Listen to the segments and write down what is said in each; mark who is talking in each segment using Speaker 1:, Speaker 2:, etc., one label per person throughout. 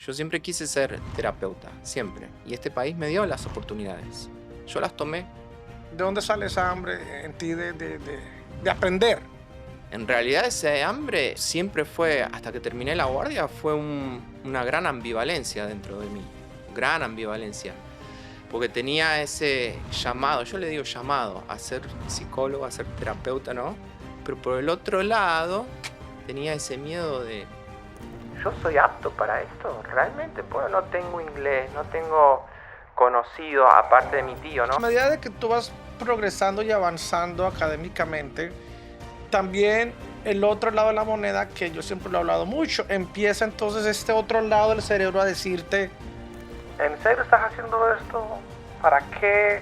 Speaker 1: Yo siempre quise ser terapeuta, siempre. Y este país me dio las oportunidades. Yo las tomé.
Speaker 2: ¿De dónde sale esa hambre en ti de aprender?
Speaker 1: En realidad ese hambre siempre fue, hasta que terminé la guardia, fue una gran ambivalencia dentro de mí. Gran ambivalencia. Porque tenía ese llamado, yo le digo llamado, a ser psicólogo, a ser terapeuta, ¿no? Pero por el otro lado, tenía ese miedo de... ¿Yo soy apto para esto? ¿Realmente? Pues no tengo inglés, no tengo conocido, aparte de mi tío, ¿no?
Speaker 2: A medida de que tú vas progresando y avanzando académicamente, también el otro lado de la moneda, que yo siempre lo he hablado mucho, empieza entonces este otro lado del cerebro a decirte, ¿en serio estás haciendo esto? ¿Para qué?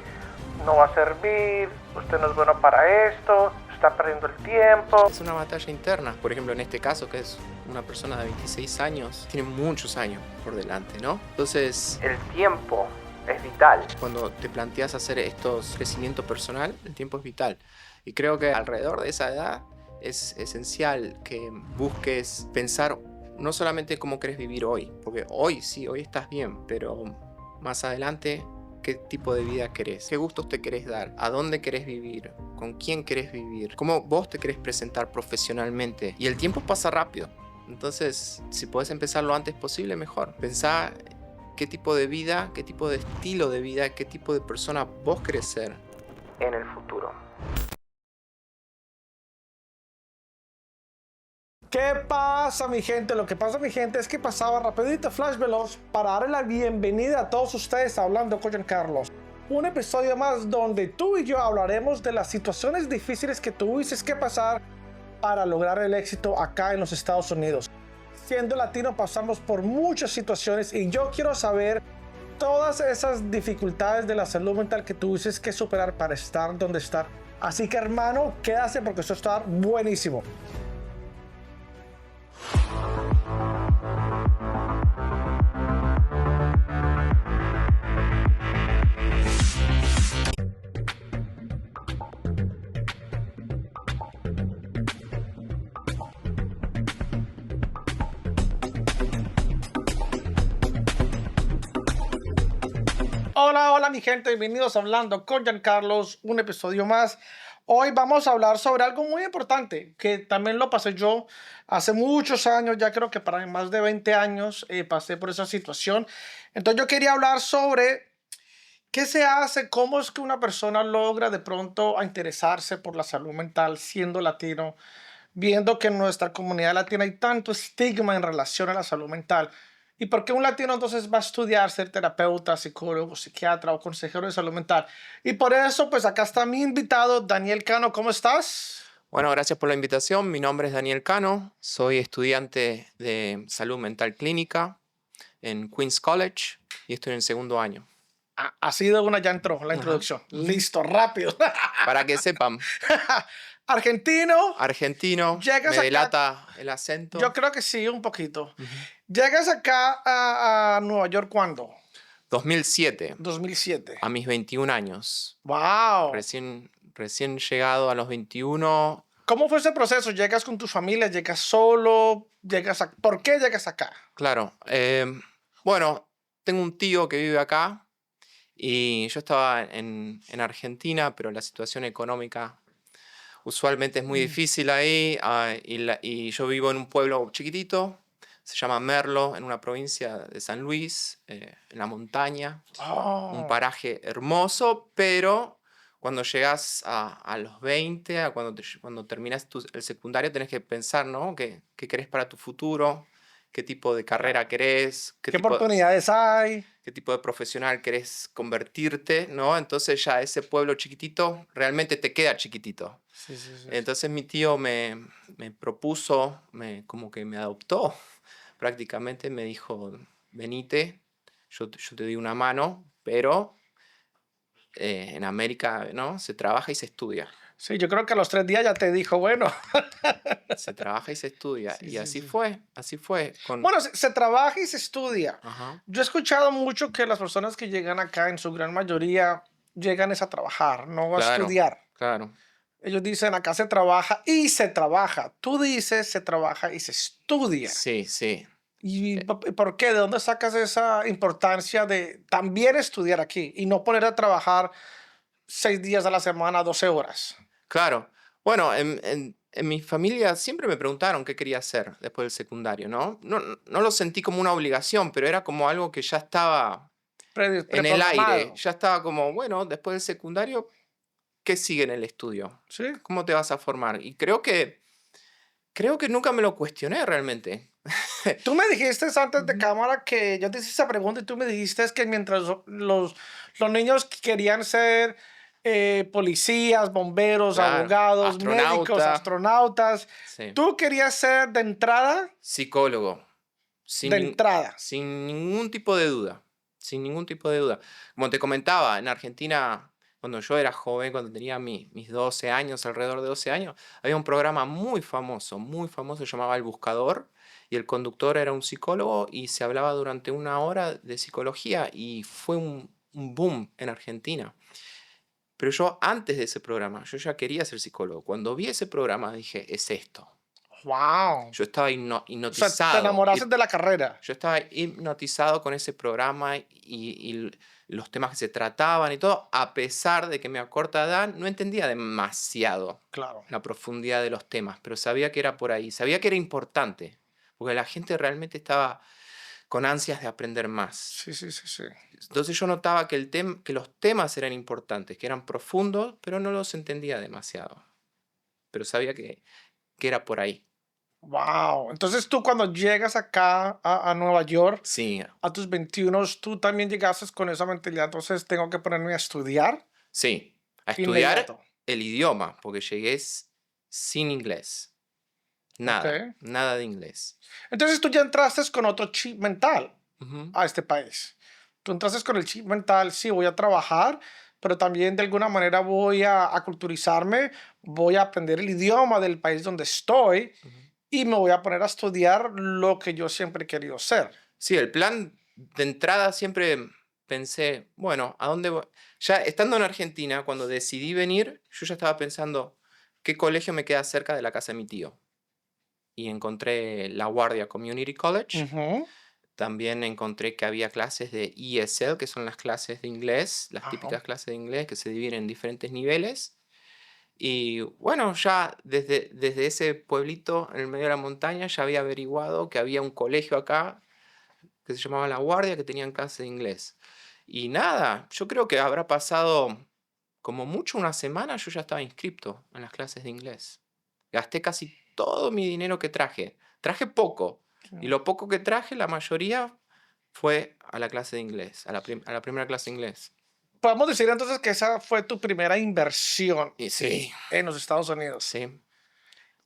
Speaker 2: No va a servir, usted no es bueno para esto, está perdiendo el tiempo.
Speaker 1: Es una batalla interna. Por ejemplo, en este caso, que es una persona de 26 años, tiene muchos años por delante, ¿no? Entonces, el tiempo es vital. Cuando te planteas hacer estos crecimiento personal, el tiempo es vital. Y creo que alrededor de esa edad es esencial que busques pensar no solamente cómo querés vivir hoy, porque hoy sí, hoy estás bien, pero más adelante, ¿qué tipo de vida querés? ¿Qué gustos te querés dar? ¿A dónde querés vivir? ¿Con quién querés vivir? ¿Cómo vos te querés presentar profesionalmente? Y el tiempo pasa rápido. Entonces, si podés empezar lo antes posible, mejor. Pensá qué tipo de vida, qué tipo de estilo de vida, qué tipo de persona vos querés ser en el futuro.
Speaker 2: ¿Qué pasa, mi gente? Lo que pasa, mi gente, es que pasaba rapidito, flash veloz, para darle la bienvenida a todos ustedes a Hablando con Giancarlos. Un episodio más donde tú y yo hablaremos de las situaciones difíciles que tuviste que pasar para lograr el éxito acá en los Estados Unidos. Siendo latino pasamos por muchas situaciones y yo quiero saber todas esas dificultades de la salud mental que tuviste que superar para estar donde estar. Así que, hermano, quédate porque esto está buenísimo. Hola, hola mi gente, bienvenidos a Hablando con Giancarlos, un episodio más. Hoy vamos a hablar sobre algo muy importante, que también lo pasé yo hace muchos años, ya creo que para más de 20 años pasé por esa situación. Entonces yo quería hablar sobre qué se hace, cómo es que una persona logra de pronto a interesarse por la salud mental siendo latino, viendo que en nuestra comunidad latina hay tanto estigma en relación a la salud mental. ¿Y por qué un latino entonces va a estudiar ser terapeuta, psicólogo, psiquiatra o consejero de salud mental? Y por eso, pues acá está mi invitado, Daniel Cano. ¿Cómo estás?
Speaker 1: Bueno, gracias por la invitación. Mi nombre es Daniel Cano. Soy estudiante de salud mental clínica en Queens College y estoy en el segundo año.
Speaker 2: Así de una ya entró la
Speaker 1: Ajá.
Speaker 2: introducción. Listo, rápido.
Speaker 1: Para que sepan,
Speaker 2: Argentino,
Speaker 1: argentino,
Speaker 2: llegas
Speaker 1: me
Speaker 2: acá.
Speaker 1: delata el acento.
Speaker 2: Yo creo que sí, un poquito.
Speaker 1: Ujú.
Speaker 2: Llegas acá a Nueva York, ¿cuándo?
Speaker 1: 2007,
Speaker 2: 2007.
Speaker 1: a mis 21 años.
Speaker 2: Wow.
Speaker 1: Recién llegado a los 21.
Speaker 2: ¿Cómo fue ese proceso? ¿Llegas con tu familia? ¿Llegas solo? ¿Por qué llegas acá?
Speaker 1: Claro, bueno, tengo un tío que vive acá y yo estaba en Argentina, pero la situación económica usualmente es muy difícil ahí, y yo vivo en un pueblo chiquitito, se llama Merlo, en una provincia de San Luis, en la montaña, un
Speaker 2: Oh,
Speaker 1: paraje hermoso, pero cuando llegas a los 20, cuando terminas el secundario, tenés que pensar, ¿no? ¿Qué querés para tu futuro? ¿Qué tipo de carrera querés?
Speaker 2: ¿qué oportunidades hay?
Speaker 1: ¿Qué tipo de profesional querés convertirte? ¿No? Entonces ya ese pueblo chiquitito realmente te queda chiquitito.
Speaker 2: Sí, sí, sí.
Speaker 1: Entonces mi tío me propuso, como que me adoptó prácticamente, me dijo, venite, yo te doy una mano, pero en América, ¿no? Se trabaja y se estudia.
Speaker 2: Sí, yo creo que a los 3 días ya te dijo, bueno.
Speaker 1: Se trabaja y se estudia.
Speaker 2: Sí,
Speaker 1: Y
Speaker 2: sí, sí.
Speaker 1: así fue.
Speaker 2: Bueno, se trabaja y se estudia.
Speaker 1: Ajá,
Speaker 2: Yo he escuchado mucho que las personas que llegan acá, en su gran mayoría, llegan es a trabajar, no a
Speaker 1: claro,
Speaker 2: estudiar.
Speaker 1: claro.
Speaker 2: Ellos dicen, acá se trabaja y se trabaja. Tú dices, se trabaja y se estudia.
Speaker 1: Sí, sí.
Speaker 2: ¿Y por qué? ¿De dónde sacas esa importancia de también estudiar aquí y no poner a trabajar 6 días a la semana, 12 horas?
Speaker 1: Claro. Bueno, en mi familia siempre me preguntaron qué quería hacer después del secundario, ¿no? No lo sentí como una obligación, pero era como algo que ya estaba en el aire.
Speaker 2: Preprogramado.
Speaker 1: Ya estaba como, bueno, después del secundario, ¿qué sigue en el estudio?
Speaker 2: ¿Sí?
Speaker 1: ¿Cómo te vas a formar? Y creo que nunca me lo cuestioné realmente.
Speaker 2: Tú me dijiste antes de
Speaker 1: Ujú.
Speaker 2: cámara que yo te hice esa pregunta y tú me dijiste que mientras los niños querían ser policías, bomberos,
Speaker 1: Claro,
Speaker 2: abogados, médicos,
Speaker 1: astronauta,
Speaker 2: astronautas,
Speaker 1: sí,
Speaker 2: tú querías ser de entrada,
Speaker 1: psicólogo,
Speaker 2: de
Speaker 1: sin, nin-
Speaker 2: entrada.
Speaker 1: sin ningún tipo de duda, sin ningún tipo de duda. Como te comentaba, en Argentina, cuando yo era joven, cuando tenía mis 12 años, alrededor de 12 años, había un programa muy famoso, se llamaba El Buscador, y el conductor era un psicólogo y se hablaba durante una hora de psicología y fue un boom en Argentina. Pero yo antes de ese programa, yo ya quería ser psicólogo. Cuando vi ese programa dije, es esto.
Speaker 2: Wow.
Speaker 1: Yo estaba
Speaker 2: O sea, te
Speaker 1: hipnotizado.
Speaker 2: enamoraste de la carrera.
Speaker 1: Yo estaba hipnotizado con ese programa los temas que se trataban y todo, a pesar de que me a corta edad no entendía demasiado
Speaker 2: Claro.
Speaker 1: la profundidad de los temas, pero sabía que era por ahí, sabía que era importante, porque la gente realmente estaba con ansias de aprender más.
Speaker 2: Sí, sí, sí, sí.
Speaker 1: Entonces yo notaba que, que los temas eran importantes, que eran profundos, pero no los entendía demasiado. Pero sabía que era por ahí.
Speaker 2: Wow. Entonces tú cuando llegas acá a Nueva York
Speaker 1: Sí,
Speaker 2: a tus 21, tú también llegaste con esa mentalidad, entonces tengo que ponerme a estudiar
Speaker 1: sí. A estudiar
Speaker 2: inmediato.
Speaker 1: el idioma, porque llegué sin inglés.
Speaker 2: Ok.
Speaker 1: Nada, nada de inglés.
Speaker 2: Entonces tú ya entraste con otro chip mental
Speaker 1: Ujú.
Speaker 2: a este país. Tú entraste con el chip mental, sí, voy a trabajar, pero también de alguna manera voy a culturizarme, voy a aprender el idioma del país donde estoy
Speaker 1: Ujú.
Speaker 2: y me voy a poner a estudiar lo que yo siempre he querido ser.
Speaker 1: Sí, el plan de entrada siempre pensé, bueno, ¿a dónde voy? Ya estando en Argentina, cuando decidí venir, yo ya estaba pensando, ¿qué colegio me queda cerca de la casa de mi tío? Y encontré La Guardia Community College.
Speaker 2: Ujú.
Speaker 1: También encontré que había clases de ESL, que son las clases de inglés, las
Speaker 2: Ajá.
Speaker 1: típicas clases de inglés que se dividen en diferentes niveles. Y bueno, ya desde ese pueblito en el medio de la montaña ya había averiguado que había un colegio acá que se llamaba La Guardia, que tenían clases de inglés. Y nada, yo creo que habrá pasado como mucho una semana, yo ya estaba inscripto en las clases de inglés. Gasté casi todo mi dinero que traje. Traje poco. Y lo poco que traje, la mayoría fue a la clase de inglés, a la primera clase de inglés.
Speaker 2: Podemos decir entonces que esa fue tu primera inversión
Speaker 1: Y sí,
Speaker 2: en los Estados Unidos.
Speaker 1: sí,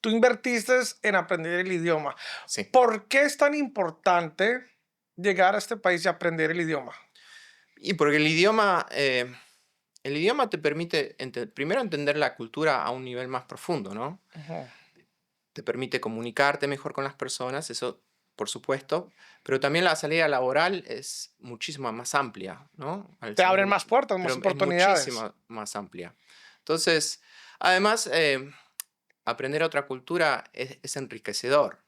Speaker 2: Tú invertiste en aprender el idioma.
Speaker 1: sí.
Speaker 2: ¿Por qué es tan importante llegar a este país y aprender el idioma?
Speaker 1: Y porque el idioma te permite primero entender la cultura a un nivel más profundo, ¿no?
Speaker 2: Ujú.
Speaker 1: Te permite comunicarte mejor con las personas, eso por supuesto, pero también la salida laboral es muchísimo más amplia, ¿no?
Speaker 2: Te abren más puertas, más
Speaker 1: Pero es
Speaker 2: oportunidades.
Speaker 1: muchísimo más amplia. Entonces, además, aprender otra cultura es enriquecedor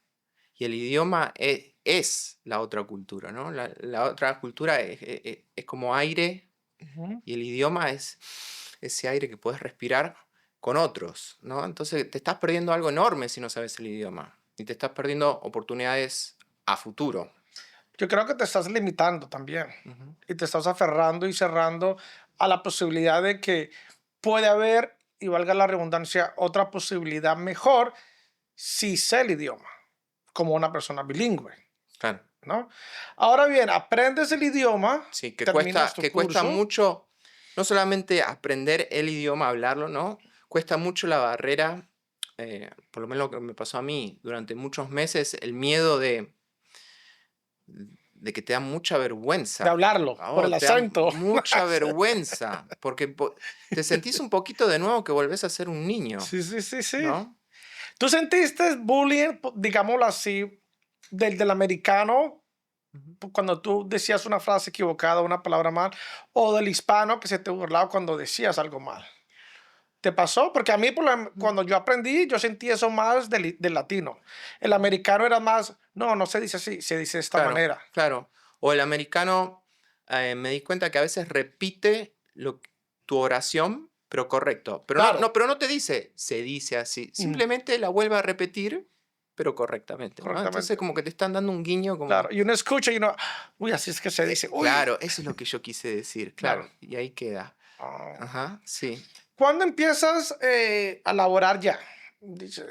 Speaker 1: y el idioma es la otra cultura, ¿no? La otra cultura es como aire
Speaker 2: Ujú.
Speaker 1: y el idioma es ese aire que puedes respirar con otros, ¿no? Entonces te estás perdiendo algo enorme si no sabes el idioma y te estás perdiendo oportunidades a futuro.
Speaker 2: Yo creo que te estás limitando también
Speaker 1: Ujú.
Speaker 2: y te estás aferrando y cerrando a la posibilidad de que puede haber, y valga la redundancia, otra posibilidad mejor si sé el idioma, como una persona bilingüe,
Speaker 1: Claro.
Speaker 2: ¿no? Ahora bien, aprendes el idioma,
Speaker 1: Sí,
Speaker 2: terminas tu
Speaker 1: que cuesta
Speaker 2: curso.
Speaker 1: mucho, no solamente aprender el idioma, hablarlo, ¿no? Cuesta mucho la barrera, por lo menos lo que me pasó a mí, durante muchos meses, el miedo de que te da mucha
Speaker 2: De
Speaker 1: vergüenza.
Speaker 2: hablarlo, por
Speaker 1: Oh,
Speaker 2: el
Speaker 1: te da
Speaker 2: acento.
Speaker 1: mucha vergüenza, porque te sentís un poquito de nuevo que volvés a ser un niño,
Speaker 2: Sí, sí, sí, sí.
Speaker 1: ¿no?
Speaker 2: ¿Tú sentiste bullying, digámoslo así, del americano
Speaker 1: Ujú.
Speaker 2: cuando tú decías una frase equivocada, una palabra mal, o del hispano que se te burlaba cuando decías algo mal? ¿Te pasó? Porque a mí,
Speaker 1: Mm.
Speaker 2: cuando yo aprendí, yo sentí eso más del latino. El americano era más No, no se dice así, se dice de esta
Speaker 1: Claro,
Speaker 2: manera.
Speaker 1: claro. O el americano, me di cuenta que a veces repite tu oración, pero correcto. Pero no,
Speaker 2: Claro,
Speaker 1: no, pero no te dice, se dice así.
Speaker 2: mm,
Speaker 1: Simplemente la vuelve a repetir, pero correctamente, ¿no? Entonces
Speaker 2: correctamente.
Speaker 1: como que te están dando un guiño
Speaker 2: Claro,
Speaker 1: como,
Speaker 2: y uno escucha y uno, uy, así es que se dice, uy,
Speaker 1: claro, eso es lo que yo quise decir,
Speaker 2: claro.
Speaker 1: claro. Y ahí queda.
Speaker 2: Ah.
Speaker 1: Ajá, sí.
Speaker 2: ¿Cuándo empiezas a laborar ya?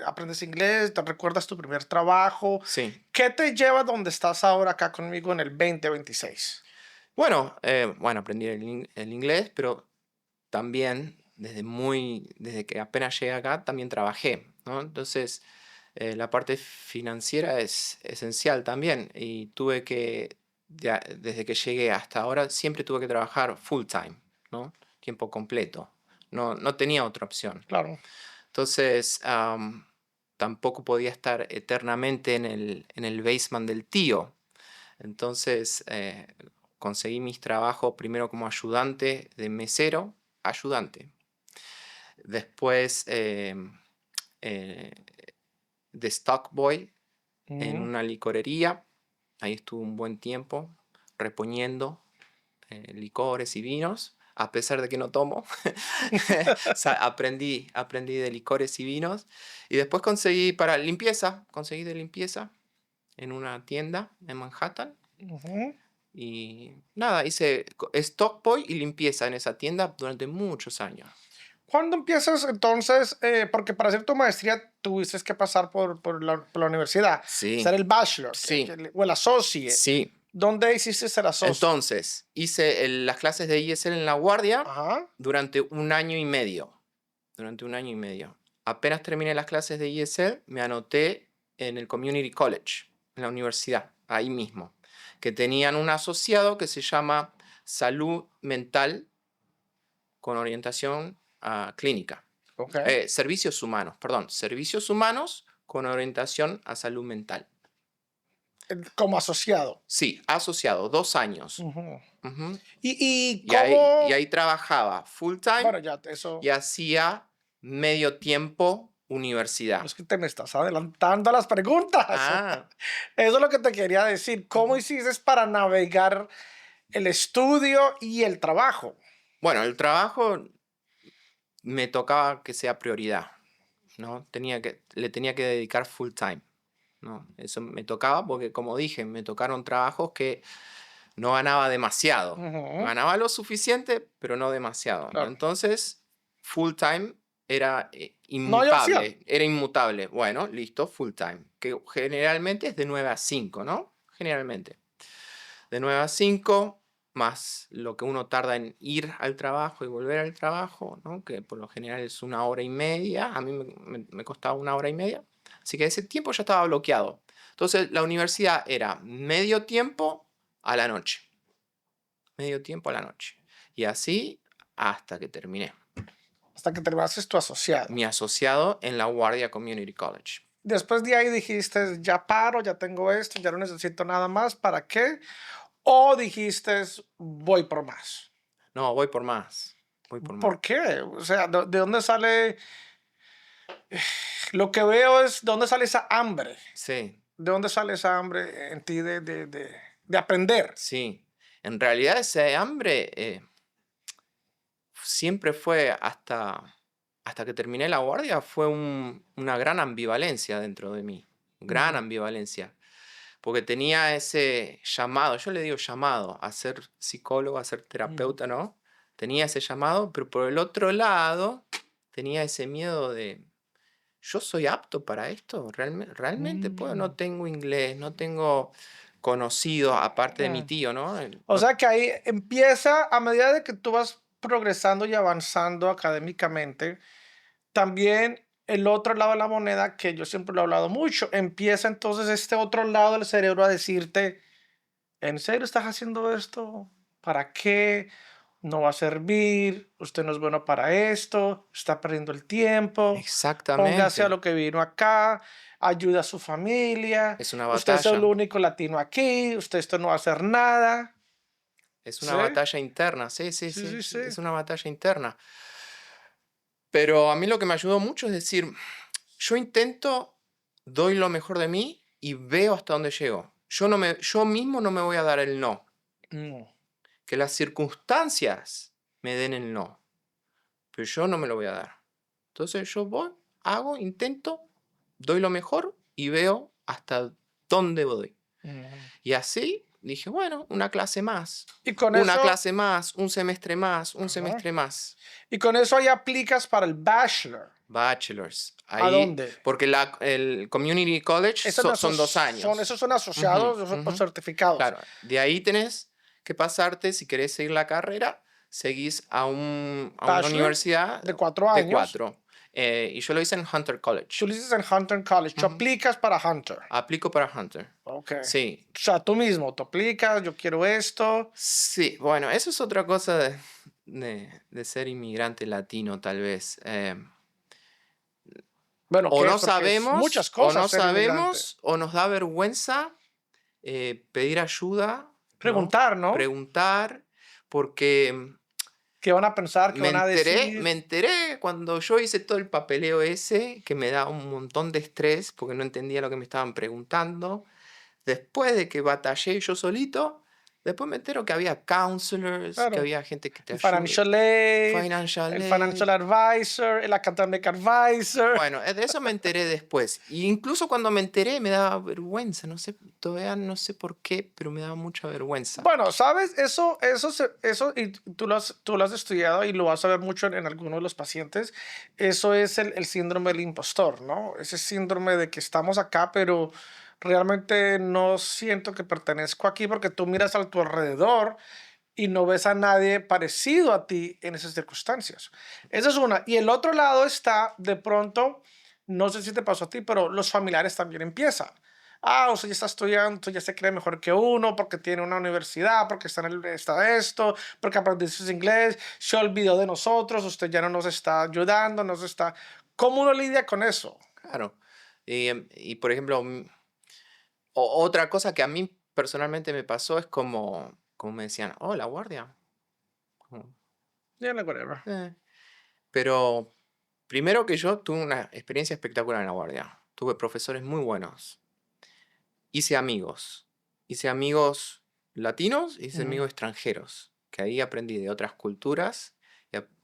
Speaker 2: Aprendes inglés, te recuerdas tu primer trabajo.
Speaker 1: Sí.
Speaker 2: ¿Qué te lleva donde estás ahora acá conmigo en el 2026?
Speaker 1: Bueno, aprendí el inglés, pero también desde que apenas llegué acá, también trabajé, ¿no? Entonces, la parte financiera es esencial también y tuve que, desde que llegué hasta ahora, siempre tuve que trabajar full time, ¿no? Tiempo completo. No, no tenía otra opción.
Speaker 2: Claro.
Speaker 1: Entonces, tampoco podía estar eternamente en el basement del tío. Entonces, conseguí mis trabajos primero como ayudante de mesero, ayudante. Después eh, de stock boy en
Speaker 2: Ujú.
Speaker 1: una licorería. Ahí estuve un buen tiempo reponiendo licores y vinos, a pesar de que no tomo. O sea, aprendí de licores y vinos. Y después conseguí de limpieza en una tienda en Manhattan.
Speaker 2: Ujú.
Speaker 1: Y nada, hice stock boy y limpieza en esa tienda durante muchos años.
Speaker 2: ¿Cuándo empiezas entonces? Porque para hacer tu maestría tuviste que pasar por la universidad, hacer
Speaker 1: Sí,
Speaker 2: el bachelor
Speaker 1: sí,
Speaker 2: o el associate.
Speaker 1: sí.
Speaker 2: ¿Dónde hiciste el associate?
Speaker 1: Entonces, hice las clases de ESL en La Guardia
Speaker 2: Ajá.
Speaker 1: durante un año y medio. Durante un año y medio. Apenas terminé las clases de ESL, me anoté en el Community College, en la universidad, ahí mismo, que tenían un asociado que se llama Salud Mental con orientación clínica.
Speaker 2: Ok.
Speaker 1: Servicios humanos, perdón, servicios humanos con orientación a salud mental.
Speaker 2: Como asociado.
Speaker 1: Sí, asociado, 2 años.
Speaker 2: Ujú.
Speaker 1: Ujú.
Speaker 2: ¿Y
Speaker 1: Y ahí
Speaker 2: cómo?
Speaker 1: trabajaba full time
Speaker 2: Bueno, ya eso.
Speaker 1: y hacía medio tiempo universidad.
Speaker 2: Es que te me estás adelantando a las preguntas.
Speaker 1: Ah,
Speaker 2: Eso es lo que te quería decir. ¿Cómo
Speaker 1: ujú.
Speaker 2: hiciste para navegar el estudio y el trabajo?
Speaker 1: Bueno, el trabajo me tocaba que sea prioridad, ¿no? Le tenía que dedicar full time, ¿no? Eso me tocaba porque, como dije, me tocaron trabajos que no ganaba demasiado.
Speaker 2: Ujú.
Speaker 1: Ganaba lo suficiente, pero no demasiado, ¿no?
Speaker 2: Claro.
Speaker 1: Entonces, full time era
Speaker 2: No hay opción.
Speaker 1: inmutable, era inmutable. Bueno, listo, full time, que generalmente es de 9 a 5, ¿no? Generalmente. De 9 a 5 más lo que uno tarda en ir al trabajo y volver al trabajo, ¿no? Que por lo general es 1 hora y media. A mí me costaba 1 hora y media. Así que ese tiempo ya estaba bloqueado. Entonces, la universidad era medio tiempo a la noche. Medio tiempo a la noche. Y así hasta que terminé.
Speaker 2: Hasta que terminaste tu asociado.
Speaker 1: Mi asociado en La Guardia Community College.
Speaker 2: Después de ahí dijiste, ya paro, ya tengo esto, ya no necesito nada más. ¿Para qué? O dijiste, voy por más.
Speaker 1: No, voy por más. Voy por más.
Speaker 2: ¿Por qué? O sea, ¿de dónde sale? Lo que veo es, ¿de dónde sale esa hambre?
Speaker 1: Sí,
Speaker 2: ¿De dónde sale esa hambre en ti de aprender?
Speaker 1: sí. En realidad ese hambre siempre fue hasta que terminé la guardia, fue una gran ambivalencia dentro de mí. Gran
Speaker 2: Ujú.
Speaker 1: ambivalencia. Porque tenía ese llamado, yo le digo llamado, a ser psicólogo, a ser
Speaker 2: Ujú.
Speaker 1: terapeuta, ¿no? Tenía ese llamado, pero por el otro lado tenía ese miedo de, ¿yo soy apto para esto? ¿Realmente puedo? No
Speaker 2: Mm.
Speaker 1: tengo inglés, no tengo conocidos, aparte de mi
Speaker 2: Mm.
Speaker 1: tío, ¿no?
Speaker 2: O sea que ahí empieza, a medida de que tú vas progresando y avanzando académicamente, también el otro lado de la moneda, que yo siempre lo he hablado mucho, empieza entonces este otro lado del cerebro a decirte, ¿en serio estás haciendo esto? ¿Para qué? No va a servir, usted no es bueno para esto, está perdiendo el tiempo, póngase a
Speaker 1: Exactamente.
Speaker 2: lo que vino acá, ayuda a su familia,
Speaker 1: Es una
Speaker 2: usted es el
Speaker 1: batalla.
Speaker 2: único latino aquí, usted esto no va a hacer nada.
Speaker 1: Es una
Speaker 2: ¿Sí?
Speaker 1: batalla interna, sí, sí,
Speaker 2: Sí,
Speaker 1: sí,
Speaker 2: sí,
Speaker 1: sí,
Speaker 2: sí.
Speaker 1: es una batalla interna. Pero a mí lo que me ayudó mucho es decir, yo intento, doy lo mejor de mí y veo hasta dónde llego. Yo mismo no me voy a dar el no. Que las circunstancias me den el no. Pero yo no me lo voy a dar. Entonces yo voy, hago, intento, doy lo mejor y veo hasta dónde voy. Y así dije, bueno, una clase más.
Speaker 2: Y con
Speaker 1: una
Speaker 2: eso,
Speaker 1: clase más, un semestre más, un semestre más.
Speaker 2: Y con eso ahí aplicas para el bachelor.
Speaker 1: Bachelors.
Speaker 2: ¿A dónde?
Speaker 1: Porque el Community College son 2 años.
Speaker 2: Esos son asociados o certificados.
Speaker 1: Claro, de ahí tenés que pasarte, si querés seguir la carrera, seguís a una universidad
Speaker 2: de 4 años.
Speaker 1: De 4. Y yo lo hice en Hunter College.
Speaker 2: Tú lo hiciste en Hunter College. Tú aplicas para Hunter.
Speaker 1: Aplico para Hunter.
Speaker 2: Ok.
Speaker 1: Sí.
Speaker 2: O sea, tú mismo, tú aplicas, yo quiero esto.
Speaker 1: Sí, bueno, eso es otra cosa de ser inmigrante latino, tal vez.
Speaker 2: Bueno,
Speaker 1: o no sabemos,
Speaker 2: muchas cosas,
Speaker 1: o no sabemos, o nos da vergüenza pedir ayuda.
Speaker 2: Preguntar, ¿no?
Speaker 1: Preguntar, porque
Speaker 2: ¿qué van a pensar? ¿Qué van a decir?
Speaker 1: Me enteré cuando yo hice todo el papeleo ese, que me da un montón de estrés, porque no entendía lo que me estaban preguntando. Después de que batallé yo solito, después me entero que había counselors, que había gente que te ayuda.
Speaker 2: El financial advisor, el academic advisor.
Speaker 1: Bueno, de eso me enteré después. Y incluso cuando me enteré me daba vergüenza. No sé, todavía no sé por qué, pero me daba mucha vergüenza.
Speaker 2: Bueno, ¿sabes? Eso y tú lo has estudiado y lo vas a ver mucho en algunos de los pacientes. Eso es el síndrome del impostor, ¿no? Ese síndrome de que estamos acá, pero realmente no siento que pertenezco aquí, porque tú miras a tu alrededor y no ves a nadie parecido a ti en esas circunstancias. Esa es una. Y el otro lado está, de pronto, no sé si te pasó a ti, pero los familiares también empiezan. Usted ya está estudiando, usted ya se cree mejor que uno porque tiene una universidad, porque está esto, porque aprendió inglés, se olvidó de nosotros, usted ya no nos está ayudando, ¿Cómo uno lidia con eso?
Speaker 1: Claro. Y por ejemplo, otra cosa que a mí personalmente me pasó es como me decían, oh, la guardia.
Speaker 2: whatever.
Speaker 1: Pero primero que yo tuve una experiencia espectacular en la guardia. Tuve profesores muy buenos. Hice amigos latinos, hice amigos extranjeros, que ahí aprendí de otras culturas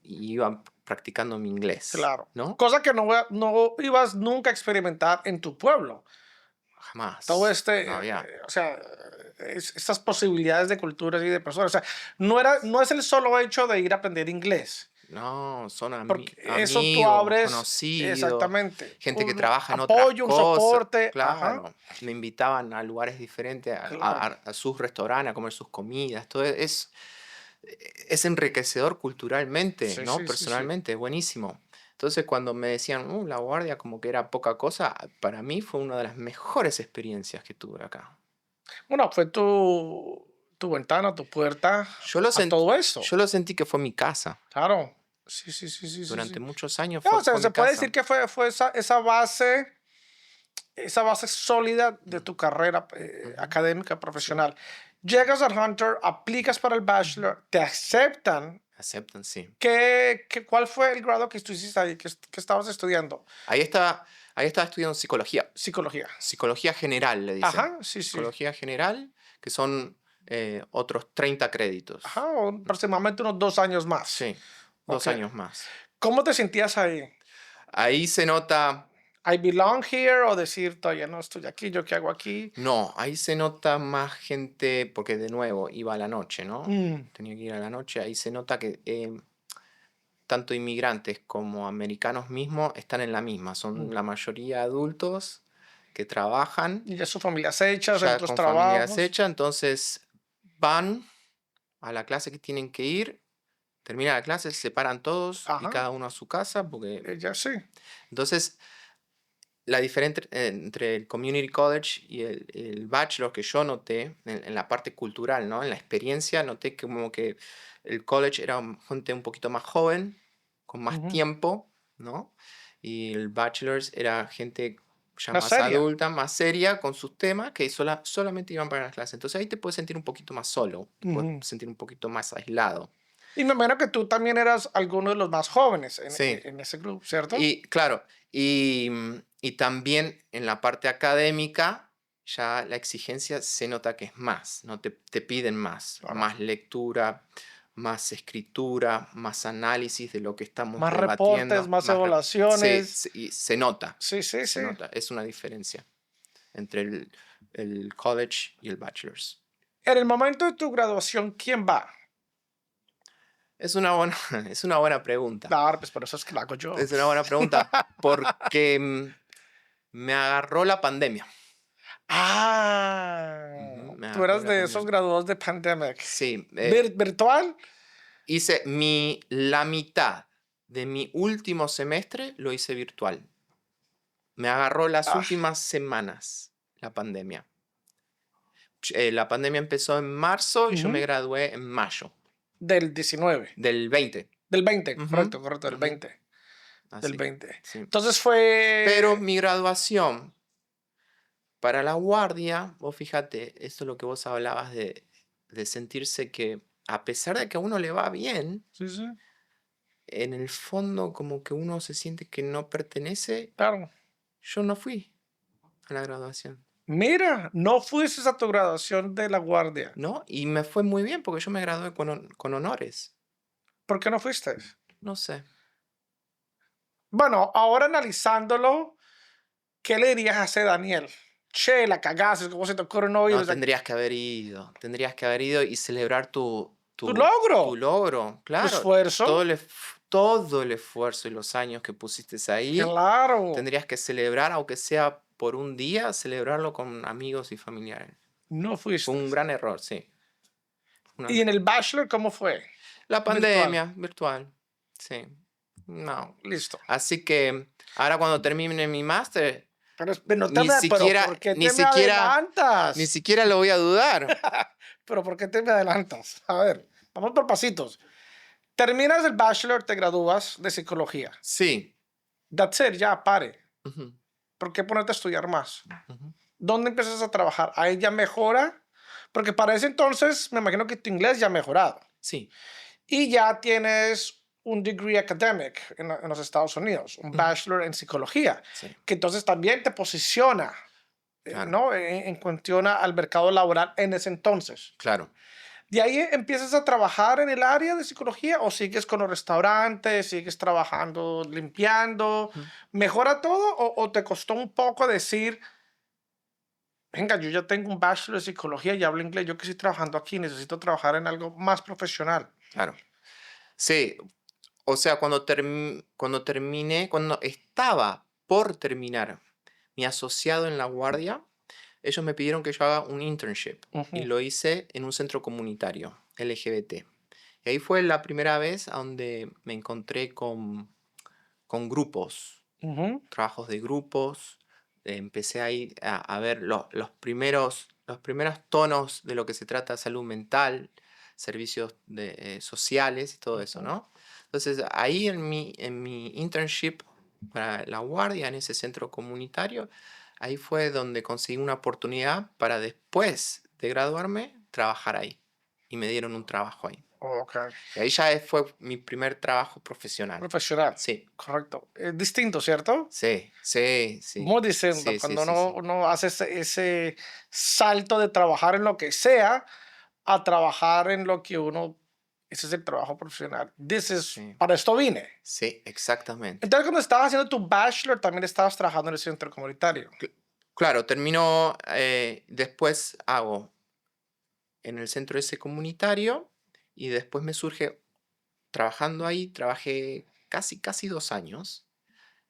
Speaker 1: y iba practicando mi inglés.
Speaker 2: Claro.
Speaker 1: ¿No?
Speaker 2: Cosa que no ibas nunca a experimentar en tu pueblo.
Speaker 1: Jamás.
Speaker 2: Todo
Speaker 1: no había.
Speaker 2: Estas posibilidades de culturas y de personas. O sea, no es el solo hecho de ir a aprender inglés.
Speaker 1: No, son
Speaker 2: Porque
Speaker 1: amigos,
Speaker 2: eso tú abres,
Speaker 1: conocidos,
Speaker 2: exactamente,
Speaker 1: gente que trabaja en otras
Speaker 2: apoyo, un
Speaker 1: cosas.
Speaker 2: soporte.
Speaker 1: Claro,
Speaker 2: Ajá.
Speaker 1: me invitaban a lugares diferentes, a sus restaurantes, a comer sus comidas. Todo es enriquecedor culturalmente,
Speaker 2: Sí,
Speaker 1: ¿no?
Speaker 2: sí,
Speaker 1: Personalmente, es buenísimo. Entonces, cuando me decían, la guardia como que era poca cosa, para mí fue una de las mejores experiencias que tuve acá.
Speaker 2: Bueno, fue tu ventana, tu puerta a todo eso.
Speaker 1: Yo lo sentí que fue mi casa.
Speaker 2: Claro. Sí.
Speaker 1: Durante muchos años
Speaker 2: No,
Speaker 1: fue mi
Speaker 2: se puede
Speaker 1: casa.
Speaker 2: decir que fue esa base sólida de tu carrera académica, profesional. Llegas al Hunter, aplicas para el bachelor, te aceptan.
Speaker 1: Aceptan, sí.
Speaker 2: ¿Cuál fue el grado que tú hiciste ahí? ¿Qué estabas estudiando?
Speaker 1: Ahí estaba estudiando psicología. Psicología general, le dicen.
Speaker 2: Ajá, sí.
Speaker 1: Psicología general, que son otros 30 créditos.
Speaker 2: Ajá, aproximadamente unos 2 años más.
Speaker 1: Sí, 2 años más.
Speaker 2: ¿Cómo te sentías ahí?
Speaker 1: Ahí se nota...
Speaker 2: ¿I belong here? O decir, todavía no estoy aquí, ¿yo qué hago aquí?
Speaker 1: No, ahí se nota más gente, porque de nuevo iba a la noche, ¿no? Tenía que ir a la noche. Ahí se nota que tanto inmigrantes como americanos mismos están en la misma. Son la mayoría adultos que trabajan.
Speaker 2: Y ya sus familias hechas,
Speaker 1: ya
Speaker 2: otros
Speaker 1: con
Speaker 2: trabajos.
Speaker 1: familias hechas, entonces van a la clase que tienen que ir, termina la clase, se separan todos y cada uno a su casa, porque...
Speaker 2: Ya sí.
Speaker 1: Entonces, la diferencia entre el Community College y el Bachelor que yo noté, en la parte cultural, ¿no? En la experiencia, noté que como que el college era gente un poquito más joven, con más tiempo, ¿no? Y el Bachelor's era gente ya más adulta, más seria, con sus temas, que solamente iban para las clases. Entonces ahí te puedes sentir un poquito más solo, te puedes sentir un poquito más aislado.
Speaker 2: Y me imagino que tú también eras alguno de los más jóvenes en ese grupo, ¿cierto?
Speaker 1: Y claro, y también en la parte académica ya la exigencia se nota que es más, ¿no? Te piden más,
Speaker 2: Claro.
Speaker 1: más lectura, más escritura, más análisis de lo que estamos
Speaker 2: Más reportes,
Speaker 1: debatiendo.
Speaker 2: más
Speaker 1: Sí,
Speaker 2: evaluaciones.
Speaker 1: y se nota,
Speaker 2: Sí, sí,
Speaker 1: se
Speaker 2: sí.
Speaker 1: nota. Es una diferencia entre el college y el bachelor's.
Speaker 2: En el momento de tu graduación, ¿quién va?
Speaker 1: Es una buena, es una buena pregunta.
Speaker 2: Claro, pues por eso es que la hago yo.
Speaker 1: Es una buena pregunta porque me agarró la pandemia.
Speaker 2: Ah,
Speaker 1: Me
Speaker 2: tú
Speaker 1: agarró
Speaker 2: eras
Speaker 1: la
Speaker 2: de esos
Speaker 1: pandemia.
Speaker 2: graduados de Pandemic.
Speaker 1: Sí,
Speaker 2: ¿Virtual?
Speaker 1: hice la mitad de mi último semestre lo hice virtual. Me agarró las
Speaker 2: Ah,
Speaker 1: últimas semanas la pandemia. La pandemia empezó en marzo y yo me
Speaker 2: ujú.
Speaker 1: gradué en mayo
Speaker 2: Del 19.
Speaker 1: del 20.
Speaker 2: Del 20,
Speaker 1: Ujú,
Speaker 2: correcto, correcto, del
Speaker 1: ujú,
Speaker 2: 20. Del
Speaker 1: así,
Speaker 2: 20.
Speaker 1: sí.
Speaker 2: Entonces
Speaker 1: Pero
Speaker 2: fue.
Speaker 1: mi graduación para la guardia, vos fíjate, esto es lo que vos hablabas de sentirse que a pesar de que a uno le va bien,
Speaker 2: Sí, sí,
Speaker 1: en el fondo como que uno se siente que no pertenece.
Speaker 2: claro.
Speaker 1: Yo no fui a la graduación,
Speaker 2: Mira, no fuiste a tu graduación de la guardia.
Speaker 1: ¿no? Y me fue muy bien porque yo me gradué con honores.
Speaker 2: ¿Por qué no fuiste?
Speaker 1: No sé.
Speaker 2: Bueno, ahora analizándolo, ¿qué le dirías a ese Daniel? Che, la cagaste, ¿cómo se te ocurre no ir? O
Speaker 1: No,
Speaker 2: sea,
Speaker 1: tendrías que haber ido y celebrar
Speaker 2: tu
Speaker 1: tu
Speaker 2: logro,
Speaker 1: logro,
Speaker 2: tu
Speaker 1: claro,
Speaker 2: esfuerzo.
Speaker 1: todo el esfuerzo y los años que pusiste ahí,
Speaker 2: Claro.
Speaker 1: tendrías que celebrar, aunque sea por un día, celebrarlo con amigos y familiares.
Speaker 2: No
Speaker 1: Fue
Speaker 2: fuiste.
Speaker 1: un gran error, sí.
Speaker 2: ¿Y en el Bachelor cómo fue?
Speaker 1: La
Speaker 2: Virtual.
Speaker 1: pandemia virtual, sí. No.
Speaker 2: Listo.
Speaker 1: Así que ahora cuando termine mi máster,
Speaker 2: Pero no te
Speaker 1: ni
Speaker 2: me, pero
Speaker 1: siquiera,
Speaker 2: ¿por qué
Speaker 1: ni
Speaker 2: te me
Speaker 1: siquiera, ni
Speaker 2: adelantas?
Speaker 1: siquiera lo voy a dudar.
Speaker 2: Pero ¿por qué te me adelantas? A ver, vamos por pasitos. Terminas el Bachelor, te gradúas de psicología.
Speaker 1: Sí.
Speaker 2: That's it, ya, pare.
Speaker 1: Ujú,
Speaker 2: ¿Por qué ponerte a estudiar más?
Speaker 1: ujú.
Speaker 2: ¿Dónde empiezas a trabajar? ¿Ahí ya mejora? Porque para ese entonces me imagino que tu inglés ya ha mejorado.
Speaker 1: Sí.
Speaker 2: Y ya tienes un degree academic en los Estados Unidos, un
Speaker 1: Ujú,
Speaker 2: bachelor en psicología,
Speaker 1: sí,
Speaker 2: que entonces también te posiciona,
Speaker 1: claro,
Speaker 2: ¿no? En cuestión al mercado laboral en ese entonces.
Speaker 1: claro.
Speaker 2: ¿De ahí empiezas a trabajar en el área de psicología o sigues con los restaurantes, sigues trabajando, limpiando?
Speaker 1: Ujú.
Speaker 2: ¿Mejora todo o te costó un poco decir, venga, yo ya tengo un bachelor de psicología y hablo inglés, yo que estoy trabajando aquí, necesito trabajar en algo más profesional?
Speaker 1: Claro. Sí, o sea, cuando estaba por terminar mi asociado en la guardia, ellos me pidieron que yo haga un internship y
Speaker 2: Ujú,
Speaker 1: lo hice en un centro comunitario LGBT. Y ahí fue la primera vez a donde me encontré con grupos,
Speaker 2: ujú.
Speaker 1: trabajos de grupos. Empecé ahí a ver los primeros tonos de lo que se trata de salud mental, servicios sociales y todo eso,
Speaker 2: Ujú.
Speaker 1: ¿no? Entonces, ahí en mi internship para la guardia, en ese centro comunitario, ahí fue donde conseguí una oportunidad para después de graduarme, trabajar ahí. Y me dieron un trabajo ahí.
Speaker 2: Ok.
Speaker 1: Y ahí ya fue mi primer trabajo profesional.
Speaker 2: Profesional.
Speaker 1: Sí,
Speaker 2: Correcto. Es distinto, ¿cierto?
Speaker 1: sí, sí, sí.
Speaker 2: Muy distinto.
Speaker 1: Sí, sí,
Speaker 2: Cuando
Speaker 1: sí, sí.
Speaker 2: uno hace ese salto de trabajar en lo que sea a trabajar en lo que uno. Ese es el trabajo profesional.
Speaker 1: Sí,
Speaker 2: Para esto vine.
Speaker 1: sí, exactamente.
Speaker 2: Entonces, cuando estabas haciendo tu bachelor, también estabas trabajando en el centro comunitario.
Speaker 1: Claro, terminó, después hago en el centro ese comunitario y después me surge, trabajando ahí, trabajé casi 2 años,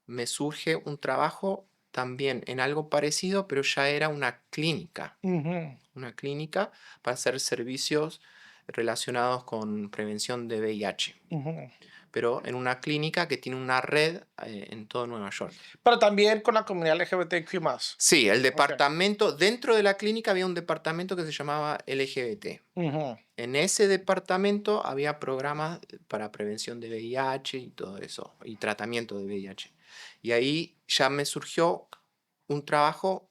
Speaker 1: me surge un trabajo también en algo parecido, pero ya era
Speaker 2: Ujú,
Speaker 1: una clínica para hacer servicios relacionados con prevención de VIH,
Speaker 2: ujú.
Speaker 1: pero en una clínica que tiene una red en todo Nueva York.
Speaker 2: Pero también con la comunidad LGBTQ+.
Speaker 1: Sí, el
Speaker 2: Ok.
Speaker 1: departamento, dentro de la clínica había un departamento que se llamaba LGBT.
Speaker 2: Ujú.
Speaker 1: En ese departamento había programas para prevención de VIH y todo eso, y tratamiento de VIH. Y ahí ya me surgió un trabajo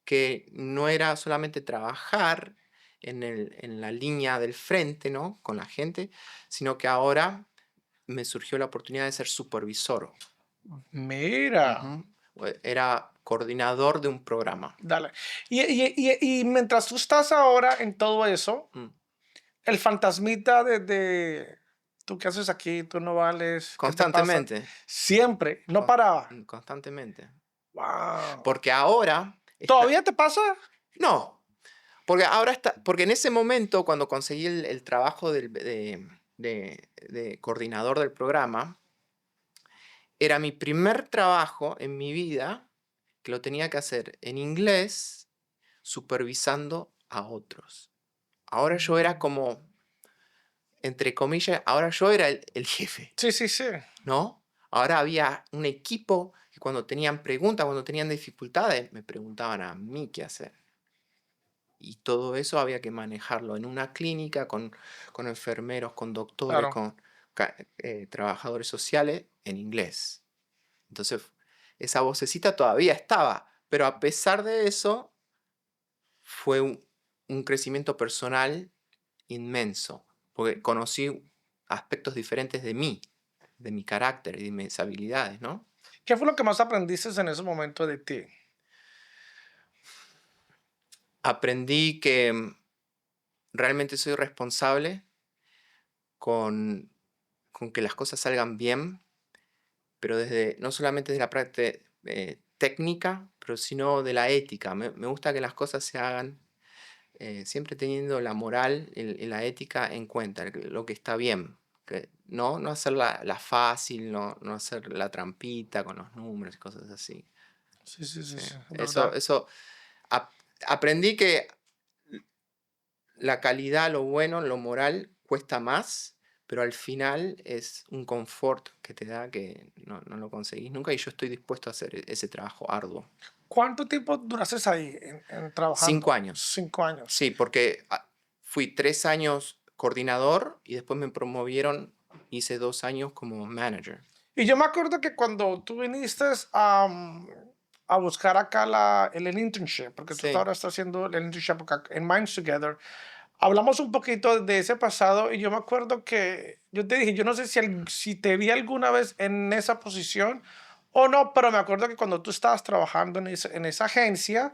Speaker 1: que no era solamente trabajar en la línea del frente, ¿no? Con la gente, sino que ahora me surgió la oportunidad de ser supervisor.
Speaker 2: Mira.
Speaker 1: Ujú. Era coordinador de un programa.
Speaker 2: Dale. Y mientras tú estás ahora en todo eso, el fantasmita de tú qué haces aquí, tú no vales, ¿qué te pasa?
Speaker 1: Constantemente.
Speaker 2: Siempre, no paraba.
Speaker 1: Constantemente.
Speaker 2: Wow.
Speaker 1: Porque ahora...
Speaker 2: ¿Todavía te pasa?
Speaker 1: No, porque ahora porque en ese momento, cuando conseguí el trabajo de coordinador del programa, era mi primer trabajo en mi vida que lo tenía que hacer en inglés, supervisando a otros. Ahora yo era como, entre comillas, ahora yo era el jefe,
Speaker 2: Sí, sí, sí.
Speaker 1: ¿no? Ahora había un equipo que cuando tenían preguntas, cuando tenían dificultades, me preguntaban a mí qué hacer. Y todo eso había que manejarlo en una clínica con enfermeros, con doctores,
Speaker 2: Claro.
Speaker 1: con trabajadores sociales en inglés. Entonces, esa vocecita todavía estaba, pero a pesar de eso, fue un crecimiento personal inmenso, porque conocí aspectos diferentes de mí, de mi carácter y de mis habilidades, ¿no?
Speaker 2: ¿Qué fue lo que más aprendiste en ese momento de ti?
Speaker 1: Aprendí que realmente soy responsable con que las cosas salgan bien, pero no solamente de la parte técnica, pero sino de la ética. Me gusta que las cosas se hagan siempre teniendo la moral y la ética en cuenta, lo que está bien. Que no hacer la fácil, no hacer la trampita con los números y cosas así.
Speaker 2: Sí, sí, sí,
Speaker 1: Sí.
Speaker 2: sí,
Speaker 1: Eso,
Speaker 2: verdad.
Speaker 1: aprendí que la calidad, lo bueno, lo moral cuesta más, pero al final es un confort que te da que no lo conseguís nunca y yo estoy dispuesto a hacer ese trabajo arduo.
Speaker 2: ¿Cuánto tiempo duraste ahí en trabajando?
Speaker 1: 5 años.
Speaker 2: 5 años.
Speaker 1: Sí, porque fui 3 años coordinador y después me promovieron, hice 2 años como manager.
Speaker 2: Y yo me acuerdo que cuando tú viniste a buscar acá el internship, porque tú
Speaker 1: Sí.
Speaker 2: ahora estás haciendo el internship acá en Minds Together, hablamos un poquito de ese pasado y yo me acuerdo que yo te dije, yo no sé si te vi alguna vez en esa posición o no, pero me acuerdo que cuando tú estabas trabajando en esa agencia,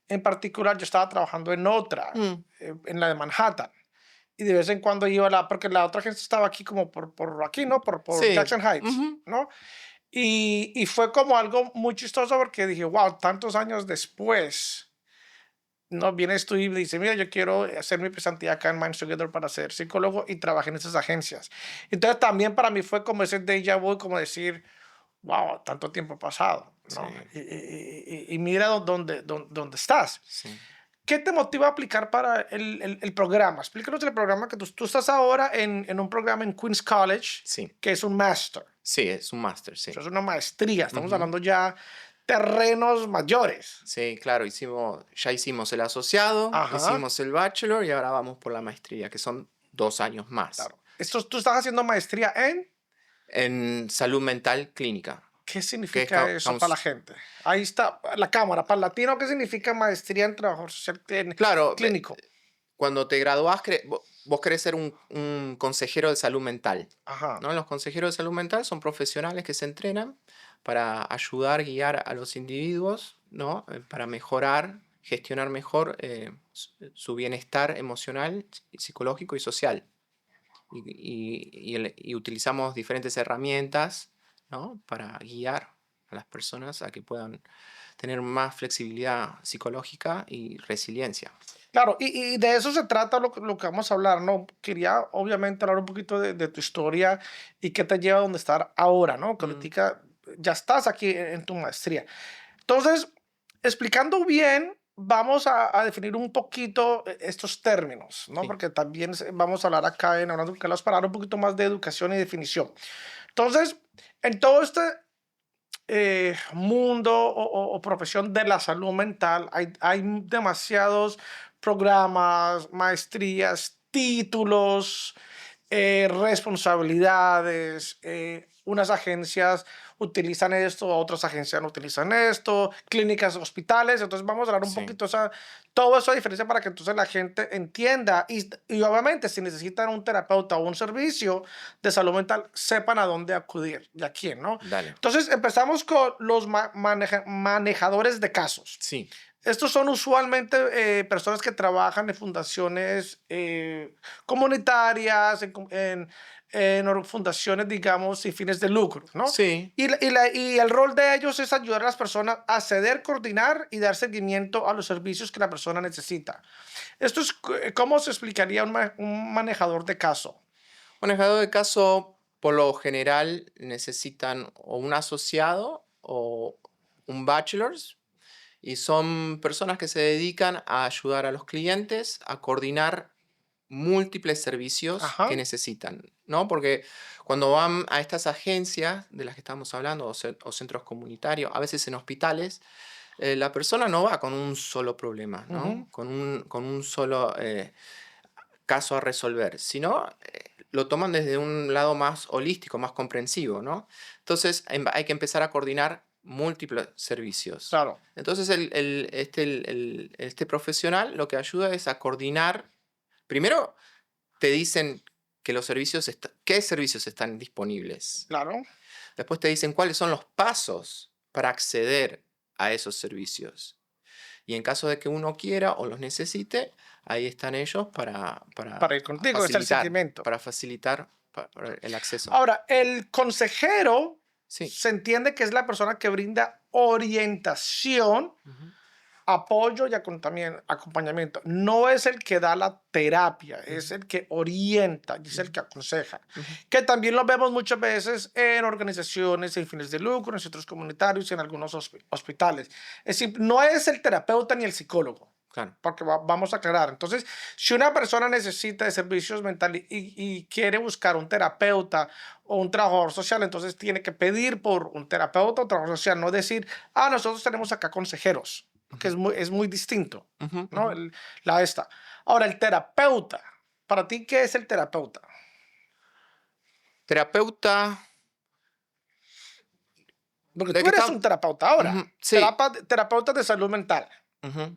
Speaker 2: en particular yo estaba trabajando en otra,
Speaker 1: Mm,
Speaker 2: en la de Manhattan. Y de vez en cuando iba porque la otra agencia estaba aquí como por aquí, ¿no? Por
Speaker 1: sí.
Speaker 2: Jackson Heights,
Speaker 1: Ujú.
Speaker 2: ¿no? Y fue como algo muy chistoso porque dije, wow, tantos años después, ¿no? Vienes tú y dices, mira, yo quiero hacer mi pasantía acá en Minds Together para ser psicólogo y trabajé en esas agencias. Entonces también para mí fue como ese déjà vu, como decir, wow, tanto tiempo ha pasado,
Speaker 1: Sí,
Speaker 2: ¿no? Y mira dónde estás.
Speaker 1: sí.
Speaker 2: ¿Qué te motiva a aplicar para el programa? Explícanos el programa que tú estás ahora en un programa en Queens College,
Speaker 1: Sí,
Speaker 2: que es un master.
Speaker 1: sí, es un máster, sí.
Speaker 2: Eso es una maestría. Estamos
Speaker 1: Ujú.
Speaker 2: hablando ya terrenos mayores.
Speaker 1: Sí, claro, ya hicimos el asociado,
Speaker 2: Ajá,
Speaker 1: hicimos el bachelor y ahora vamos por la maestría, que son 2 años más.
Speaker 2: claro. Tú estás haciendo maestría en...
Speaker 1: En salud mental clínica.
Speaker 2: ¿Qué
Speaker 1: Que
Speaker 2: significa eso para la gente? Ahí está la cámara. Para el latino, ¿qué significa maestría en trabajo social
Speaker 1: claro,
Speaker 2: clínico?
Speaker 1: cuando te graduás, vos querés ser un consejero de salud mental,
Speaker 2: Ajá.
Speaker 1: ¿no? Los consejeros de salud mental son profesionales que se entrenan para ayudar, guiar a los individuos, ¿no? Para mejorar, gestionar mejor su bienestar emocional, psicológico y social. Y utilizamos diferentes herramientas, ¿no? Para guiar a las personas a que puedan tener más flexibilidad psicológica y resiliencia.
Speaker 2: Claro, y de eso se trata lo que vamos a hablar, ¿no? Quería obviamente hablar un poquito de tu historia y qué te lleva a donde estar ahora, ¿no? Que
Speaker 1: Mm,
Speaker 2: ahorita ya estás aquí en tu maestría. Entonces, explicando bien, vamos a definir un poquito estos términos, ¿no?
Speaker 1: sí.
Speaker 2: Porque también vamos a hablar acá en Hablando que para hablar un poquito más de educación y definición. Entonces, en todo este mundo o profesión de la salud mental, hay demasiados programas, maestrías, títulos, responsabilidades, unas agencias utilizan esto, otras agencias no utilizan esto, clínicas, hospitales. Entonces vamos a hablar un
Speaker 1: Sí.
Speaker 2: poquito, o sea, todo eso a diferencia para que entonces la gente entienda y obviamente si necesitan un terapeuta o un servicio de salud mental, sepan a dónde acudir y a quién, ¿no?
Speaker 1: Dale.
Speaker 2: Entonces empezamos con los manejadores de casos.
Speaker 1: Sí.
Speaker 2: Estos son usualmente personas que trabajan en fundaciones comunitarias, en fundaciones, digamos, sin fines de lucro, ¿no?
Speaker 1: Sí.
Speaker 2: Y el rol de ellos es ayudar a las personas a acceder, coordinar y dar seguimiento a los servicios que la persona necesita. Esto es, ¿cómo se explicaría un manejador de caso?
Speaker 1: Manejador de caso, por lo general, necesitan o un asociado o un bachelor's. Y son personas que se dedican a ayudar a los clientes a coordinar múltiples servicios
Speaker 2: Ajá,
Speaker 1: que necesitan, ¿no? Porque cuando van a estas agencias de las que estamos hablando, o centros comunitarios, a veces en hospitales, la persona no va con un solo problema,
Speaker 2: ujú,
Speaker 1: ¿no? Con un solo caso a resolver, sino lo toman desde un lado más holístico, más comprensivo, ¿no? Entonces hay que empezar a coordinar múltiples servicios.
Speaker 2: claro.
Speaker 1: Entonces este profesional lo que ayuda es a coordinar. Primero te dicen que los servicios qué servicios están disponibles.
Speaker 2: Claro.
Speaker 1: Después te dicen cuáles son los pasos para acceder a esos servicios. Y en caso de que uno quiera o los necesite, ahí están ellos
Speaker 2: Para ir contigo, es el seguimiento.
Speaker 1: para facilitar para el acceso.
Speaker 2: Ahora, el consejero
Speaker 1: Sí.
Speaker 2: se entiende que es la persona que brinda orientación,
Speaker 1: Ujú.
Speaker 2: apoyo y acompañamiento. No es el que da la terapia, es el que orienta y es el que aconseja.
Speaker 1: Ujú.
Speaker 2: Que también lo vemos muchas veces en organizaciones sin fines de lucro, en centros comunitarios y en algunos hospitales. Es decir, no es el terapeuta ni el psicólogo.
Speaker 1: Claro.
Speaker 2: Porque vamos a aclarar. Entonces, si una persona necesita de servicios mentales y quiere buscar un terapeuta o un trabajador social, entonces tiene que pedir por un terapeuta o trabajador social, no decir, nosotros tenemos acá consejeros, que es muy distinto,
Speaker 1: Ujú,
Speaker 2: ¿no?
Speaker 1: ujú.
Speaker 2: La esta. Ahora, el terapeuta, ¿para ti qué es el terapeuta?
Speaker 1: Terapeuta.
Speaker 2: Porque
Speaker 1: ¿De
Speaker 2: tú
Speaker 1: qué
Speaker 2: eres
Speaker 1: está?
Speaker 2: un terapeuta ahora,
Speaker 1: Ujú, sí.
Speaker 2: terapeuta de salud mental.
Speaker 1: Ujú,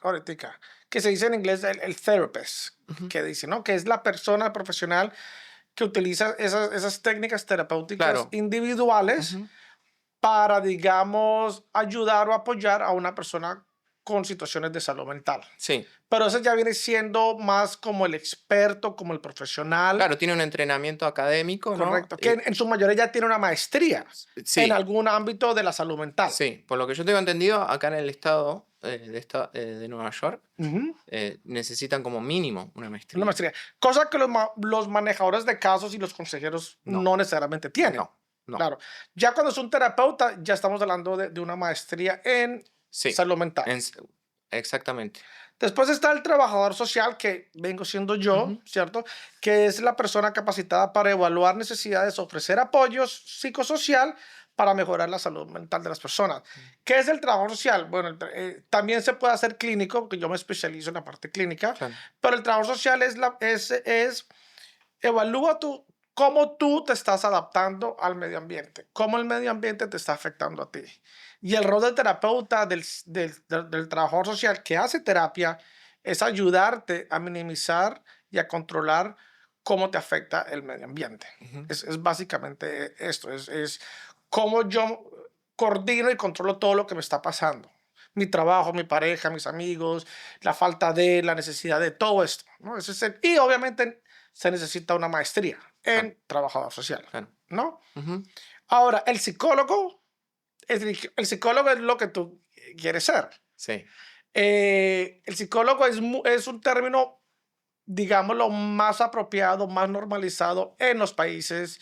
Speaker 2: Ahorita, que se dice en inglés el therapist,
Speaker 1: ujú.
Speaker 2: que dice, ¿no? Que es la persona profesional que utiliza esas técnicas terapéuticas
Speaker 1: Claro.
Speaker 2: individuales
Speaker 1: Ujú.
Speaker 2: para, digamos, ayudar o apoyar a una persona con situaciones de salud mental.
Speaker 1: Sí.
Speaker 2: Pero eso ya viene siendo más como el experto, como el profesional,
Speaker 1: Claro, tiene un entrenamiento académico, ¿no?
Speaker 2: correcto, que en su mayoría ya tiene una maestría en
Speaker 1: Sí,
Speaker 2: algún ámbito de la salud mental.
Speaker 1: sí. Por lo que yo tengo entendido, acá en el estado de Nueva York,
Speaker 2: Ujú.
Speaker 1: necesitan como mínimo una
Speaker 2: Una
Speaker 1: maestría.
Speaker 2: maestría. Cosa que los manejadores de casos y los consejeros
Speaker 1: No,
Speaker 2: no necesariamente tienen.
Speaker 1: no, no.
Speaker 2: Claro. Ya cuando es un terapeuta, ya estamos hablando de una maestría en
Speaker 1: Sí,
Speaker 2: salud mental.
Speaker 1: en s- exactamente.
Speaker 2: Después está el trabajador social, que vengo siendo yo,
Speaker 1: Ujú.
Speaker 2: ¿cierto? Que es la persona capacitada para evaluar necesidades, ofrecer apoyos psicosocial para mejorar la salud mental de las personas. ¿Qué es el trabajo social? Bueno, también se puede hacer clínico, porque yo me especializo en la parte clínica,
Speaker 1: Claro.
Speaker 2: pero el trabajo social es evalúa cómo tú te estás adaptando al medio ambiente, cómo el medio ambiente te está afectando a ti. Y el rol del terapeuta, del trabajador social que hace terapia, es ayudarte a minimizar y a controlar cómo te afecta el medio ambiente.
Speaker 1: Ujú.
Speaker 2: Es básicamente esto, es cómo yo coordino y controlo todo lo que me está pasando. Mi trabajo, mi pareja, mis amigos, la falta de, la necesidad de todo esto, ¿no? Y obviamente se necesita una maestría
Speaker 1: Claro,
Speaker 2: en trabajador social,
Speaker 1: claro.
Speaker 2: ¿no?
Speaker 1: Ujú.
Speaker 2: Ahora, el psicólogo, el psicólogo es lo que tú quieres ser.
Speaker 1: Sí,
Speaker 2: El psicólogo es un término, digámoslo, más apropiado, más normalizado en los países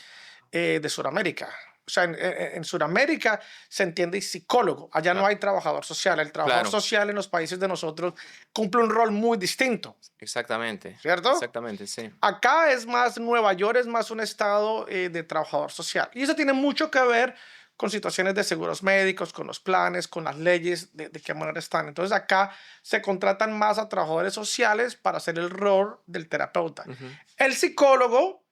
Speaker 2: de Sudamérica. O sea, en Sudamérica se entiende psicólogo. Allá no
Speaker 1: claro,
Speaker 2: hay trabajador social. El trabajador
Speaker 1: claro,
Speaker 2: social en los países de nosotros cumple un rol muy distinto,
Speaker 1: exactamente,
Speaker 2: ¿cierto?
Speaker 1: exactamente, sí.
Speaker 2: Acá es más, Nueva York es más un estado de trabajador social. Y eso tiene mucho que ver con situaciones de seguros médicos, con los planes, con las leyes, de qué manera están. Entonces acá se contratan más a trabajadores sociales para hacer el rol del terapeuta.
Speaker 1: Ujú.
Speaker 2: El psicólogo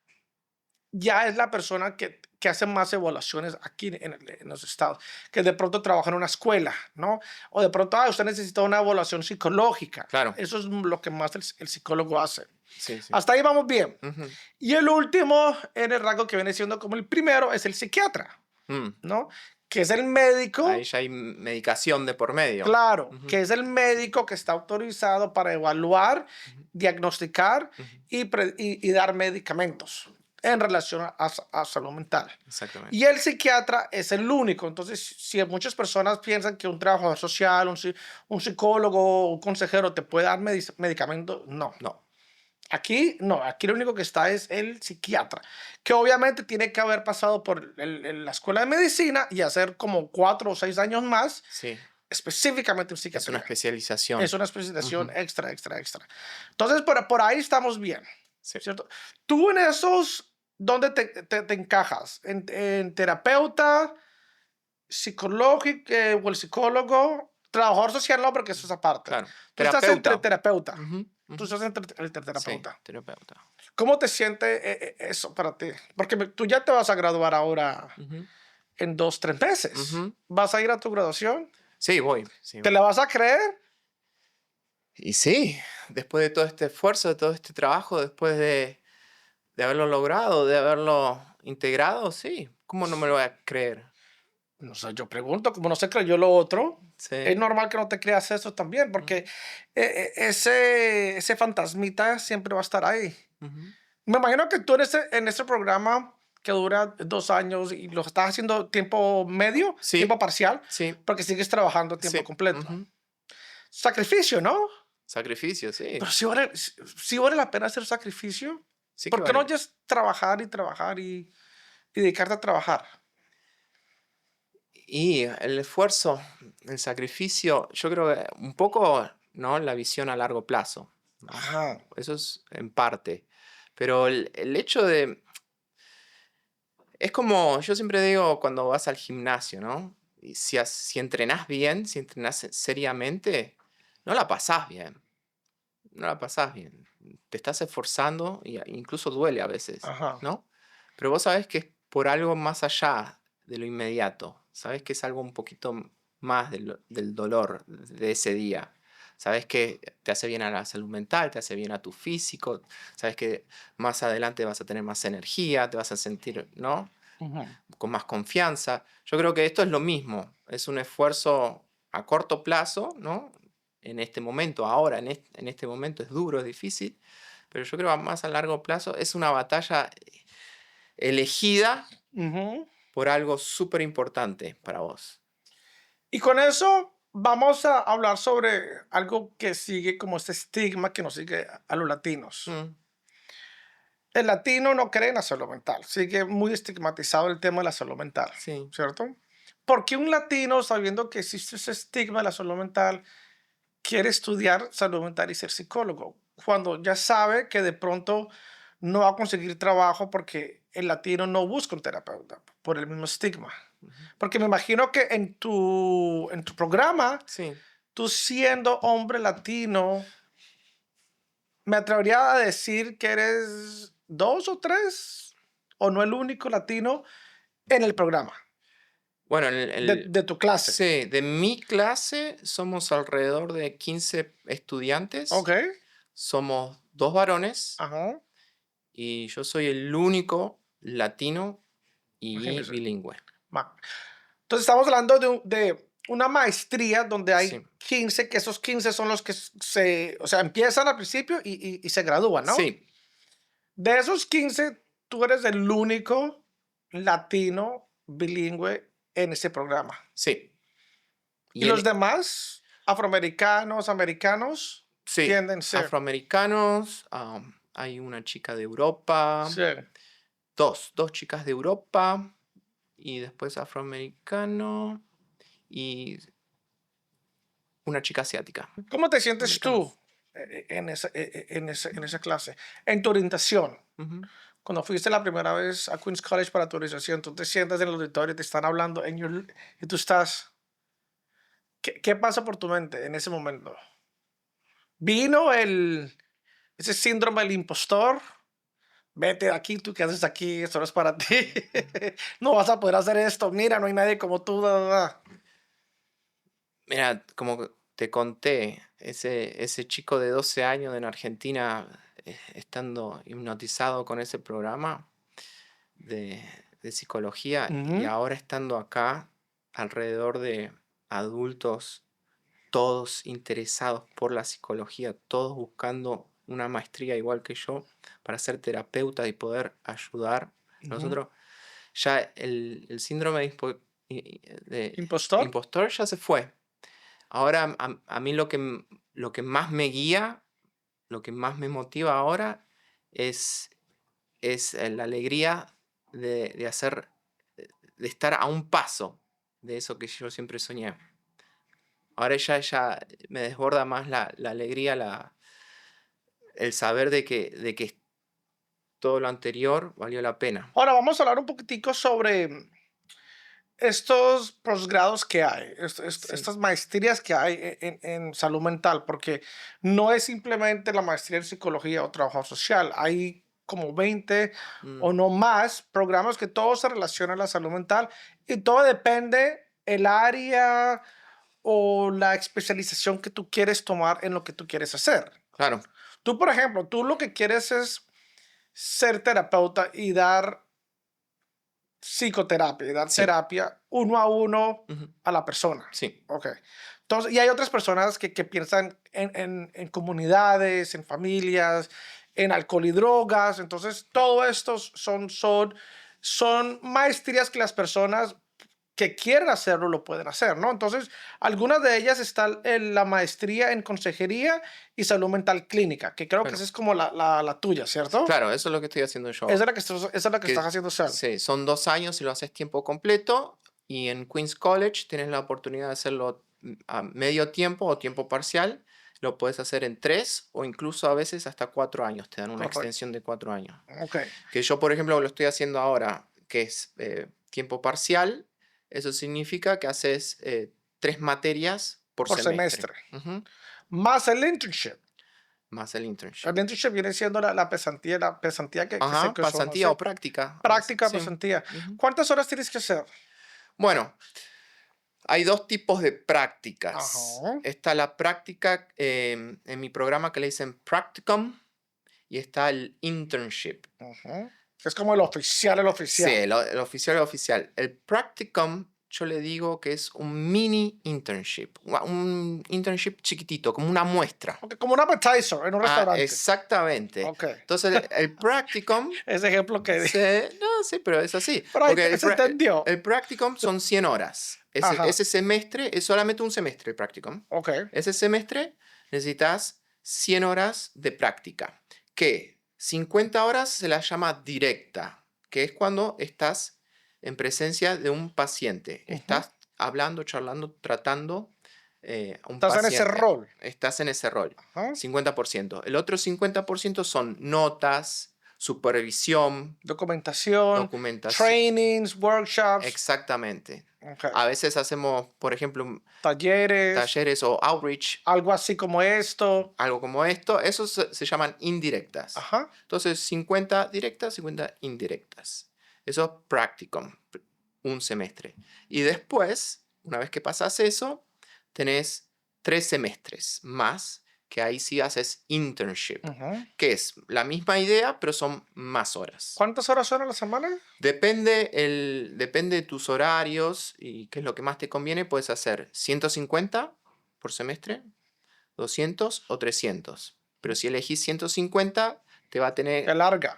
Speaker 2: ya es la persona que hacen más evaluaciones aquí en los estados, que de pronto trabajan en una escuela, ¿no? O de pronto, usted necesita una evaluación psicológica.
Speaker 1: Claro.
Speaker 2: Eso es lo que más el psicólogo hace.
Speaker 1: Sí, sí.
Speaker 2: Hasta ahí vamos bien.
Speaker 1: Ujú.
Speaker 2: Y el último en el rango que viene siendo como el primero es el psiquiatra,
Speaker 1: Mm.
Speaker 2: ¿no? Que es el médico.
Speaker 1: Ahí ya hay medicación de por medio.
Speaker 2: Claro,
Speaker 1: Ujú.
Speaker 2: que es el médico que está autorizado para evaluar, diagnosticar
Speaker 1: Ujú.
Speaker 2: y dar medicamentos en relación a salud mental.
Speaker 1: Exactamente.
Speaker 2: Y el psiquiatra es el único. Entonces, si muchas personas piensan que un trabajador social, un psicólogo, un consejero te puede dar medicamentos, no.
Speaker 1: No.
Speaker 2: Aquí no, aquí lo único que está es el psiquiatra, que obviamente tiene que haber pasado por la escuela de medicina y hacer como 4 o 6 años más,
Speaker 1: Sí.
Speaker 2: específicamente en
Speaker 1: Es
Speaker 2: psiquiatría.
Speaker 1: una especialización.
Speaker 2: Es una especialización
Speaker 1: Ujú.
Speaker 2: extra. Entonces, por ahí estamos bien,
Speaker 1: Sí.
Speaker 2: ¿cierto? Tú en esos, ¿dónde te encajas? ¿En terapeuta, psicológico o el psicólogo? Trabajador social no, porque eso es aparte.
Speaker 1: Claro.
Speaker 2: Tú estás entre terapeuta.
Speaker 1: Ujú,
Speaker 2: Tú
Speaker 1: ujú.
Speaker 2: estás entre el
Speaker 1: Sí,
Speaker 2: terapeuta.
Speaker 1: terapeuta.
Speaker 2: ¿Cómo te sientes eso para ti? Porque tú ya te vas a graduar ahora
Speaker 1: Ujú,
Speaker 2: en 2, 3 meses.
Speaker 1: ujú.
Speaker 2: ¿Vas a ir a tu graduación?
Speaker 1: Sí, voy. Sí.
Speaker 2: ¿Te la vas a creer?
Speaker 1: Y sí, después de todo este esfuerzo, de todo este trabajo, después de haberlo logrado, de haberlo integrado, sí. ¿Cómo no me lo voy a creer?
Speaker 2: No sé, yo pregunto, como no se creyó lo otro, es
Speaker 1: Sí.
Speaker 2: normal que no te creas eso también, porque ese fantasmita siempre va a estar ahí.
Speaker 1: Ujú.
Speaker 2: Me imagino que tú en ese programa que dura 2 años y lo estás haciendo tiempo medio,
Speaker 1: Sí,
Speaker 2: tiempo parcial,
Speaker 1: sí,
Speaker 2: porque sigues trabajando tiempo
Speaker 1: sí.
Speaker 2: completo.
Speaker 1: Ujú.
Speaker 2: Sacrificio, ¿no?
Speaker 1: Sacrificio, sí.
Speaker 2: Pero sí vale la pena hacer sacrificio.
Speaker 1: Sí que
Speaker 2: ¿Por qué no
Speaker 1: vale.
Speaker 2: ya es trabajar y dedicarte a trabajar?
Speaker 1: Y el esfuerzo, el sacrificio, yo creo que un poco, ¿no? La visión a largo plazo, ¿no?
Speaker 2: Ajá.
Speaker 1: Eso es en parte. Pero el hecho de... Es como, yo siempre digo cuando vas al gimnasio, ¿no? Y si entrenás bien, si entrenás seriamente, no la pasás bien. No la pasás bien. Te estás esforzando y incluso duele a veces,
Speaker 2: Ajá.
Speaker 1: ¿no? Pero vos sabés que es por algo más allá de lo inmediato. Sabés que es algo un poquito más del dolor de ese día. Sabés que te hace bien a la salud mental, te hace bien a tu físico. Sabés que más adelante vas a tener más energía, te vas a sentir, ¿no?
Speaker 2: Ujú.
Speaker 1: Con más confianza. Yo creo que esto es lo mismo. Es un esfuerzo a corto plazo, ¿no? En este momento, ahora, en este momento es duro, es difícil, pero yo creo que más a largo plazo es una batalla elegida
Speaker 2: Ujú.
Speaker 1: por algo súper importante para vos.
Speaker 2: Y con eso vamos a hablar sobre algo que sigue como este estigma que nos sigue a los latinos.
Speaker 1: Mm,
Speaker 2: El latino no cree en la salud mental, sigue muy estigmatizado el tema de la salud mental,
Speaker 1: sí,
Speaker 2: ¿cierto? ¿Por qué un latino, sabiendo que existe ese estigma de la salud mental, quiere estudiar salud mental y ser psicólogo? Cuando ya sabe que de pronto no va a conseguir trabajo porque el latino no busca un terapeuta por el mismo estigma.
Speaker 1: ujú,
Speaker 2: Porque me imagino que en tu programa,
Speaker 1: sí.
Speaker 2: tú siendo hombre latino, me atrevería a decir que eres 2 o 3 o no el único latino en el programa
Speaker 1: Bueno,
Speaker 2: de tu clase.
Speaker 1: sí, de mi clase somos alrededor de 15 estudiantes.
Speaker 2: Ok.
Speaker 1: Somos dos varones
Speaker 2: Ajá.
Speaker 1: y yo soy el único latino y
Speaker 2: Imagínese.
Speaker 1: bilingüe.
Speaker 2: Ma- Entonces estamos hablando de una maestría donde
Speaker 1: Sí,
Speaker 2: hay 15, que esos 15 son los que o sea, empiezan al principio y se gradúan, ¿no?
Speaker 1: sí,
Speaker 2: De esos 15, tú eres el único latino bilingüe en ese programa.
Speaker 1: sí.
Speaker 2: Y
Speaker 1: Y
Speaker 2: los demás, afroamericanos, americanos,
Speaker 1: sí,
Speaker 2: tienden a ser.
Speaker 1: afroamericanos, hay una chica de Europa,
Speaker 2: Sí.
Speaker 1: dos chicas de Europa y después afroamericano y una chica asiática.
Speaker 2: ¿Cómo te sientes
Speaker 1: Americana.
Speaker 2: tú en esa clase? En tu orientación.
Speaker 1: Ujú.
Speaker 2: Cuando fuiste la primera vez a Queens College para tu orientación, tú te sientas en el auditorio y te están hablando y tú estás. ¿Qué pasa por tu mente en ese momento? ¿Vino ese síndrome del impostor? vete de aquí, tú qué haces aquí, esto no es para ti, no vas a poder hacer esto, mira, no hay nadie como tú, da, da, da.
Speaker 1: Mira, como te conté, ese chico de 12 años en Argentina, estando hipnotizado con ese programa de, de psicología y
Speaker 2: Ujú,
Speaker 1: ahora estando acá alrededor de adultos, todos interesados por la psicología, todos buscando una maestría igual que yo para ser terapeuta y poder ayudar.
Speaker 2: ujú.
Speaker 1: Nosotros ya el síndrome de
Speaker 2: ¿Impostor?
Speaker 1: impostor ya se fue. Ahora a mí lo que más me guía, lo que más me motiva ahora es, es la alegría de hacer, de estar a un paso de eso que yo siempre soñé. Ahora ya me desborda más la alegría, el saber de que todo lo anterior valió la pena.
Speaker 2: Ahora vamos a hablar un poquitico sobre estos posgrados que hay,
Speaker 1: Sí.
Speaker 2: estas maestrías que hay en salud mental, porque no es simplemente la maestría en psicología o trabajo social, hay como 20
Speaker 1: Mm,
Speaker 2: o no más programas que todos se relacionan a la salud mental y todo depende el área o la especialización que tú quieres tomar en lo que tú quieres hacer.
Speaker 1: claro.
Speaker 2: Tú, por ejemplo, tú lo que quieres es ser terapeuta y dar psicoterapia y dar
Speaker 1: Sí.
Speaker 2: terapia uno a uno
Speaker 1: Ujú,
Speaker 2: a la persona.
Speaker 1: sí.
Speaker 2: Ok. Entonces, y hay otras personas que piensan en comunidades, en familias, en alcohol y drogas. Entonces, todo esto son maestrías que las personas que quieren hacerlo lo pueden hacer, ¿no? Entonces, algunas de ellas están en la maestría en consejería y salud mental clínica, que creo que esa
Speaker 1: Claro.
Speaker 2: es como la tuya, ¿cierto?
Speaker 1: Claro, eso es lo que estoy haciendo yo
Speaker 2: Esa es
Speaker 1: ahora.
Speaker 2: la que estás
Speaker 1: Que
Speaker 2: haciendo, Sal.
Speaker 1: sí, son 2 años y lo haces tiempo completo. Y en Queens College tienes la oportunidad de hacerlo a medio tiempo o tiempo parcial. Lo puedes hacer en 3 o incluso a veces hasta 4 años. Te dan una
Speaker 2: Correcto.
Speaker 1: extensión de 4 años.
Speaker 2: Ok.
Speaker 1: Que yo, por ejemplo, lo estoy haciendo ahora, que es tiempo parcial. Eso significa que haces 3 materias por
Speaker 2: Por
Speaker 1: semestre.
Speaker 2: semestre.
Speaker 1: Ujú,
Speaker 2: Más el internship.
Speaker 1: más el internship.
Speaker 2: El internship viene siendo la pesantía que se
Speaker 1: Ajá,
Speaker 2: que se
Speaker 1: pasantía o
Speaker 2: conoce.
Speaker 1: práctica a veces.
Speaker 2: Práctica,
Speaker 1: Sí.
Speaker 2: pasantía.
Speaker 1: Ujú.
Speaker 2: ¿Cuántas horas tienes que hacer?
Speaker 1: Bueno, hay 2 tipos de prácticas.
Speaker 2: Ajá.
Speaker 1: Está la práctica en mi programa que le dicen practicum y está el internship.
Speaker 2: Ajá. Es como el oficial, el
Speaker 1: Sí,
Speaker 2: oficial.
Speaker 1: el oficial, el oficial. El practicum yo le digo que es un mini internship, un internship chiquitito, como una muestra.
Speaker 2: Ok, como un appetizer en un
Speaker 1: Ah,
Speaker 2: restaurante.
Speaker 1: exactamente.
Speaker 2: Ok.
Speaker 1: Entonces el practicum,
Speaker 2: Ese ejemplo que di.
Speaker 1: no, sí, pero es así.
Speaker 2: Pero ahí
Speaker 1: Porque
Speaker 2: se entendió.
Speaker 1: el practicum son 100 horas.
Speaker 2: Ajá.
Speaker 1: Ese semestre es solamente un semestre el practicum.
Speaker 2: Ok.
Speaker 1: Ese semestre necesitas 100 horas de práctica, que 50 horas se las llama directa, que es cuando estás en presencia de un paciente.
Speaker 2: Ujú.
Speaker 1: Estás hablando, charlando, tratando a un
Speaker 2: Estás en ese
Speaker 1: paciente.
Speaker 2: rol.
Speaker 1: Estás en ese rol.
Speaker 2: Ajá.
Speaker 1: 50%. El otro 50% son notas, supervisión,
Speaker 2: Documentación,
Speaker 1: documentación.
Speaker 2: trainings, workshops,
Speaker 1: Exactamente.
Speaker 2: ok,
Speaker 1: A veces hacemos, por ejemplo,
Speaker 2: talleres,
Speaker 1: talleres o outreach,
Speaker 2: algo así como esto.
Speaker 1: algo como esto. Esos se llaman indirectas.
Speaker 2: Ajá.
Speaker 1: Entonces, 50 directas, 50 indirectas. Eso es practicum, un semestre. Y después, una vez que pasas eso, tenés 3 semestres más, que ahí sí haces internship,
Speaker 2: Ujú.
Speaker 1: que es la misma idea, pero son más horas.
Speaker 2: ¿Cuántas horas son a la semana?
Speaker 1: Depende de tus horarios y qué es lo que más te conviene. Puedes hacer 150 por semestre, 200 o 300. Pero si elegís 150, te va a
Speaker 2: Qué
Speaker 1: tener,
Speaker 2: larga.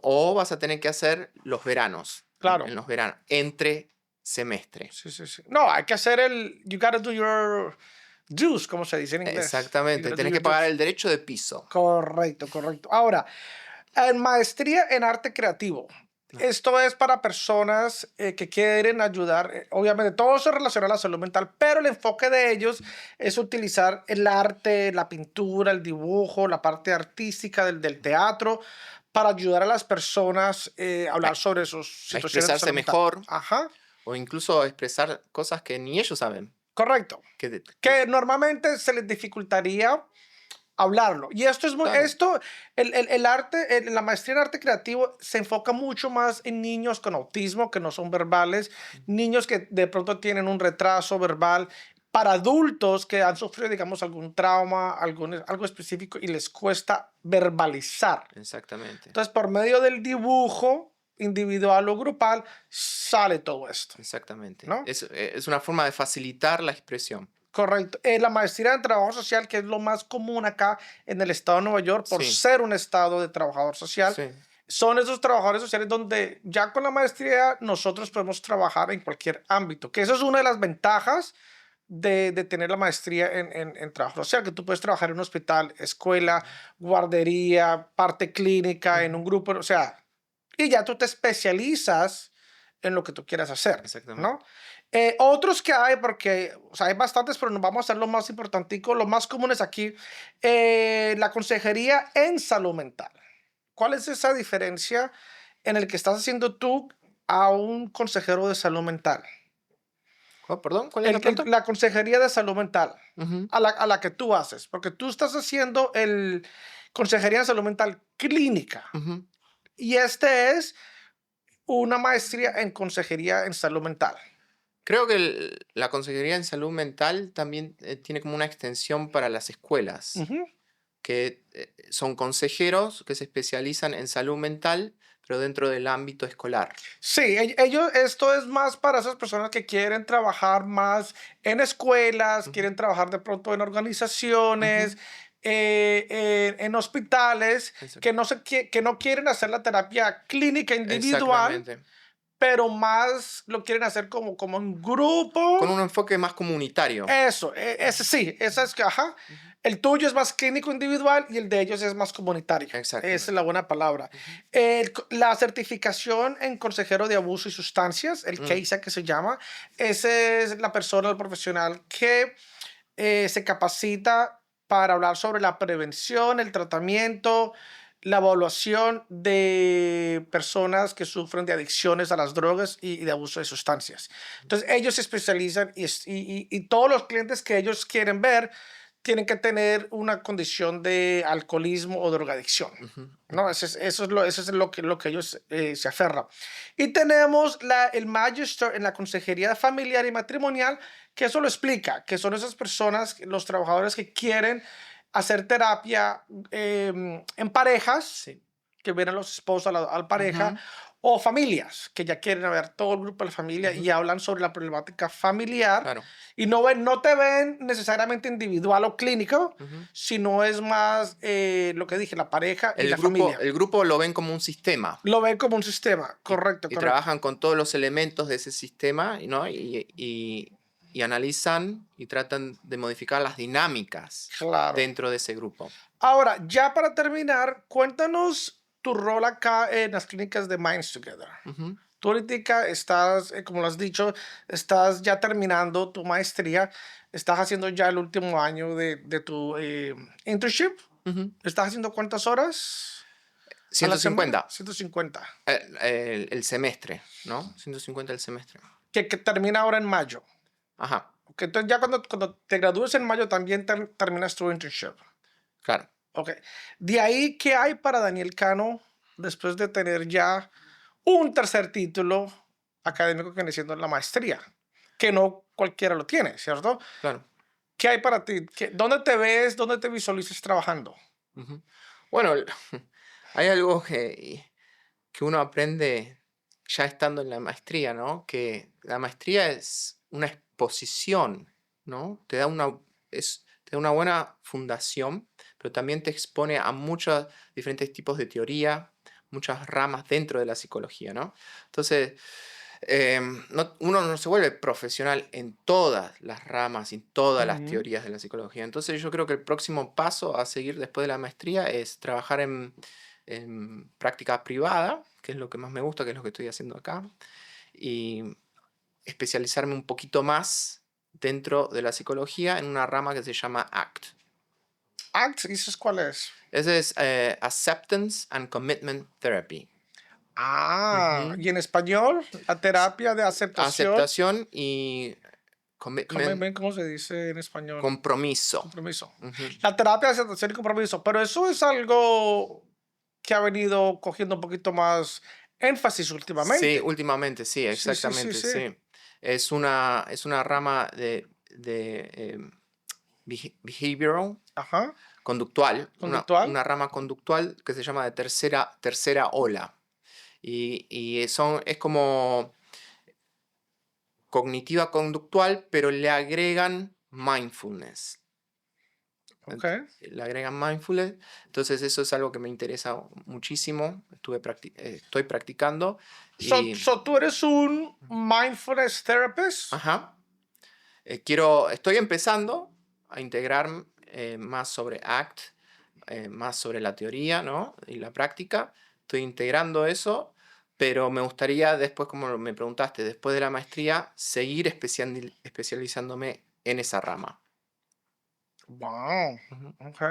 Speaker 1: o vas a tener que hacer los veranos,
Speaker 2: Claro.
Speaker 1: en los veranos, entre semestre.
Speaker 2: Sí, sí, sí. No, hay que hacer you gotta do your dues, como se dice en inglés. You
Speaker 1: Exactamente,
Speaker 2: gotta do
Speaker 1: tenés
Speaker 2: your
Speaker 1: que pagar
Speaker 2: dues.
Speaker 1: el derecho de piso.
Speaker 2: Correcto, correcto. Ahora, en maestría en arte creativo.
Speaker 1: Ajá.
Speaker 2: Esto es para personas que quieren ayudar. Obviamente, todo eso es relacionado a la salud mental, pero el enfoque de ellos es utilizar el arte, la pintura, el dibujo, la parte artística del teatro para ayudar a las personas a
Speaker 1: A,
Speaker 2: hablar sobre sus
Speaker 1: a
Speaker 2: situaciones de
Speaker 1: expresarse
Speaker 2: salud mental.
Speaker 1: mejor
Speaker 2: Ajá,
Speaker 1: o incluso expresar cosas que ni ellos saben.
Speaker 2: correcto.
Speaker 1: Que,
Speaker 2: Que normalmente se les dificultaría hablarlo. Y esto es muy,
Speaker 1: Claro.
Speaker 2: el arte, la maestría en arte creativo se enfoca mucho más en niños con autismo que no son verbales, niños que de pronto tienen un retraso verbal, para adultos que han sufrido, digamos, algún trauma, algo específico y les cuesta verbalizar.
Speaker 1: Exactamente.
Speaker 2: Entonces, por medio del dibujo individual o grupal, sale todo esto,
Speaker 1: Exactamente.
Speaker 2: ¿no?
Speaker 1: Es una forma de facilitar la expresión.
Speaker 2: Correcto. La maestría en trabajo social, que es lo más común acá en el estado de Nueva York, por
Speaker 1: Sí,
Speaker 2: ser un estado de trabajador social,
Speaker 1: sí.
Speaker 2: son esos trabajadores sociales donde ya con la maestría nosotros podemos trabajar en cualquier ámbito, que eso es una de las ventajas de tener la maestría en trabajo social, que tú puedes trabajar en un hospital, escuela, guardería, parte clínica, en
Speaker 1: Ujú.
Speaker 2: un grupo, o sea, y ya tú te especializas en lo que tú quieras hacer,
Speaker 1: Exactamente.
Speaker 2: ¿no? Otros que hay, porque o sea, hay bastantes, pero nos vamos a hacer lo más importantico, los más comunes aquí, la consejería en salud mental. ¿Cuál es esa diferencia en el que estás haciendo tú a un consejero de salud mental?
Speaker 1: Oh, perdón, ¿cuál es la pregunta?
Speaker 2: La consejería de salud mental,
Speaker 1: Ujú,
Speaker 2: a la que tú haces, porque tú estás haciendo el consejería de salud mental clínica
Speaker 1: ujú.
Speaker 2: y este es una maestría en consejería en salud mental.
Speaker 1: Creo que la consejería en salud mental también tiene como una extensión para las escuelas,
Speaker 2: Ujú.
Speaker 1: que son consejeros que se especializan en salud mental, pero dentro del ámbito escolar.
Speaker 2: Sí, ellos, esto es más para esas personas que quieren trabajar más en escuelas,
Speaker 1: Ujú,
Speaker 2: quieren trabajar de pronto en
Speaker 1: ujú.
Speaker 2: organizaciones, en hospitales,
Speaker 1: Exact-
Speaker 2: que no quieren hacer la terapia clínica individual,
Speaker 1: Exactamente.
Speaker 2: pero más lo quieren hacer como un
Speaker 1: Con
Speaker 2: grupo.
Speaker 1: un enfoque más comunitario.
Speaker 2: Eso, ese sí, esa es que, ajá.
Speaker 1: Ujú.
Speaker 2: El tuyo es más clínico individual y el de ellos es más comunitario. Esa es la
Speaker 1: Exactamente.
Speaker 2: buena palabra.
Speaker 1: Ujú.
Speaker 2: La certificación en consejero de abuso y sustancias, el
Speaker 1: Mm,
Speaker 2: CASA que se llama, esa es la persona, el profesional que se capacita para hablar sobre la prevención, el tratamiento, la evaluación de personas que sufren de adicciones a las drogas y de abuso de sustancias. Entonces, ellos se especializan y todos los clientes que ellos quieren ver tienen que tener una condición de alcoholismo o drogadicción.
Speaker 1: ujú,
Speaker 2: ¿No? Eso es lo que ellos se aferran. Y tenemos el Magister en la consejería familiar y matrimonial, que eso lo explica, que son esas personas, los trabajadores que quieren hacer terapia en parejas,
Speaker 1: sí.
Speaker 2: que ven a los esposos, a la pareja,
Speaker 1: Ujú,
Speaker 2: o familias, que ya quieren ver todo el grupo de la familia y
Speaker 1: ujú.
Speaker 2: hablan sobre la problemática familiar
Speaker 1: Claro.
Speaker 2: y no te ven necesariamente individual o clínico,
Speaker 1: Ujú.
Speaker 2: sino es más lo que dije, la pareja y
Speaker 1: El
Speaker 2: la
Speaker 1: grupo,
Speaker 2: familia.
Speaker 1: el grupo lo ven como un sistema
Speaker 2: Lo ven como un sistema, correcto,
Speaker 1: y
Speaker 2: correcto.
Speaker 1: trabajan con todos los elementos de ese sistema, ¿no? Y analizan y tratan de modificar las dinámicas
Speaker 2: Claro.
Speaker 1: dentro de ese grupo.
Speaker 2: Ahora, ya para terminar, cuéntanos tu rol acá en las clínicas de Minds Together.
Speaker 1: Ujú,
Speaker 2: Tú ahorita estás, como lo has dicho, estás ya terminando tu maestría, estás haciendo ya el último año de tu internship.
Speaker 1: ujú.
Speaker 2: ¿Estás haciendo cuántas horas a la semana?
Speaker 1: 150
Speaker 2: 150.
Speaker 1: el semestre, ¿no? 150 el semestre.
Speaker 2: Que termina ahora en mayo.
Speaker 1: Ajá,
Speaker 2: Ok, entonces ya cuando te gradúes en mayo también terminas tu internship.
Speaker 1: claro.
Speaker 2: Ok. De ahí, ¿qué hay para Daniel Cano después de tener ya un tercer título académico que viene siendo la maestría? Que no cualquiera lo tiene, ¿cierto?
Speaker 1: Claro.
Speaker 2: ¿Qué hay para ti? ¿Dónde te ves? ¿Dónde te visualizas trabajando?
Speaker 1: Ujú. Bueno, hay algo que uno aprende ya estando en la maestría, ¿no? Que la maestría es una exposición, ¿no? Te da una buena fundación, pero también te expone a muchos diferentes tipos de teoría, muchas ramas dentro de la psicología, ¿no? Entonces, uno no se vuelve profesional en todas las ramas y todas las
Speaker 2: Ujú.
Speaker 1: teorías de la psicología. Entonces, yo creo que el próximo paso a seguir después de la maestría es trabajar en práctica privada, que es lo que más me gusta, que es lo que estoy haciendo acá, y especializarme un poquito más dentro de la psicología en una rama que se llama ACT.
Speaker 2: ACT, ¿dices cuál es?
Speaker 1: Ese es Acceptance and Commitment Therapy.
Speaker 2: Ah,
Speaker 1: Ujú.
Speaker 2: y en español, la
Speaker 1: S-
Speaker 2: terapia de aceptación.
Speaker 1: Aceptación y Commitment,
Speaker 2: ¿Cómo se dice en español?
Speaker 1: compromiso.
Speaker 2: Compromiso.
Speaker 1: Ujú.
Speaker 2: La terapia de aceptación y compromiso, pero eso es algo que ha venido cogiendo un poquito más énfasis
Speaker 1: Sí,
Speaker 2: últimamente.
Speaker 1: últimamente, sí,
Speaker 2: Sí, sí, sí,
Speaker 1: exactamente,
Speaker 2: sí.
Speaker 1: sí. Es una rama de behavioral,
Speaker 2: Ajá.
Speaker 1: conductual,
Speaker 2: Conductual.
Speaker 1: una rama conductual que se llama de tercera ola. Es como cognitiva conductual, pero le agregan mindfulness.
Speaker 2: Ok.
Speaker 1: Le agregan mindfulness. Entonces eso es algo que me interesa muchísimo. Estoy practicando y,
Speaker 2: So tú eres un mindfulness therapist.
Speaker 1: ajá, estoy empezando a integrar más sobre ACT, más sobre la teoría, ¿no? Y la práctica. Estoy integrando eso, pero me gustaría después, como me preguntaste, después de la maestría, seguir especializándome en esa rama.
Speaker 2: Wow.
Speaker 1: Ujú.
Speaker 2: Ok.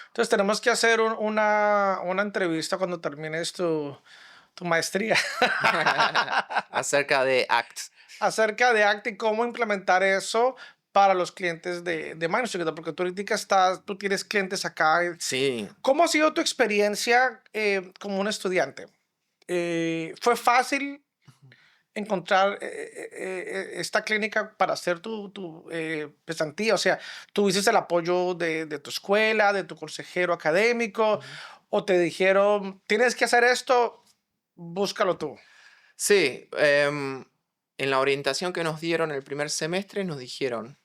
Speaker 2: Entonces tenemos que hacer una entrevista cuando termines tu maestría
Speaker 1: Acerca de ACT.
Speaker 2: acerca de ACT y cómo implementar eso para los clientes de Microsoft, porque tú ahorita tú tienes clientes acá.
Speaker 1: Sí,
Speaker 2: ¿Cómo ha sido tu experiencia como un estudiante? ¿Fue fácil encontrar esta clínica para hacer tu pasantía? O sea, ¿tuviste el apoyo de tu escuela, de tu consejero académico,
Speaker 1: ujú.
Speaker 2: o te dijeron, tienes que hacer esto, búscalo tú?
Speaker 1: Sí, en la orientación que nos dieron el primer semestre nos dijeron,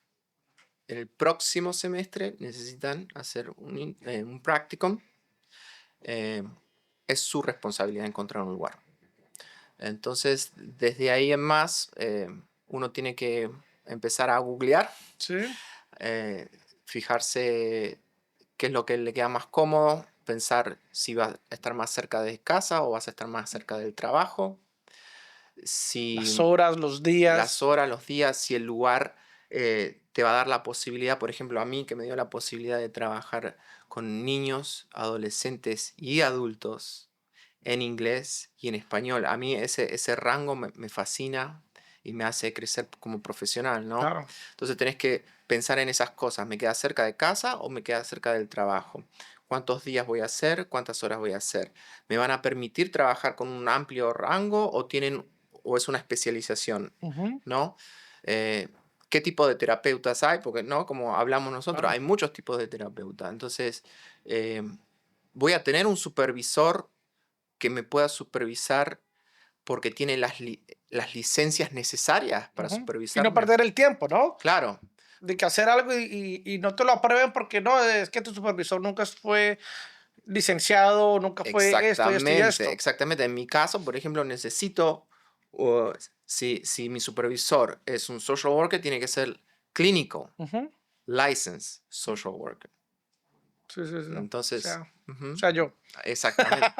Speaker 1: el próximo semestre necesitan hacer un practicum. eh, es su responsabilidad encontrar un lugar. Entonces, desde ahí en más, uno tiene que empezar a googlear,
Speaker 2: Sí.
Speaker 1: eh, fijarse qué es lo que le queda más cómodo, pensar si vas a estar más cerca de casa o vas a estar más cerca del trabajo,
Speaker 2: Las
Speaker 1: si
Speaker 2: horas, los
Speaker 1: las
Speaker 2: días.
Speaker 1: horas, los días, si el lugar te va a dar la posibilidad, por ejemplo, a mí que me dio la posibilidad de trabajar con niños, adolescentes y adultos en inglés y en español. A mí ese rango me fascina y me hace crecer como profesional, ¿no?
Speaker 2: Claro.
Speaker 1: Entonces tenés que pensar en esas cosas. ¿Me queda cerca de casa o me queda cerca del trabajo? ¿Cuántos días voy a hacer? ¿Cuántas horas voy a hacer? ¿Me van a permitir trabajar con un amplio rango o es una especialización,
Speaker 2: Ujú.
Speaker 1: ¿no? Eh, ¿Qué tipo de terapeutas hay? Porque, ¿no? Como hablamos nosotros,
Speaker 2: Claro.
Speaker 1: hay muchos tipos de terapeutas. Entonces, eh, voy a tener un supervisor que me pueda supervisar porque tiene las licencias necesarias para
Speaker 2: Ujú. Y no
Speaker 1: supervisarme.
Speaker 2: perder el tiempo, ¿no?
Speaker 1: Claro,
Speaker 2: De que hacer algo y no te lo aprueben porque no, es que tu supervisor nunca fue licenciado, nunca fue esto y esto y
Speaker 1: exactamente,
Speaker 2: esto.
Speaker 1: exactamente. En mi caso, por ejemplo, necesito, o si mi supervisor es un social worker, tiene que ser clínico,
Speaker 2: Ujú.
Speaker 1: licensed social worker.
Speaker 2: Sí, sí, sí.
Speaker 1: Entonces,
Speaker 2: O
Speaker 1: ujú,
Speaker 2: sea, yo.
Speaker 1: exactamente,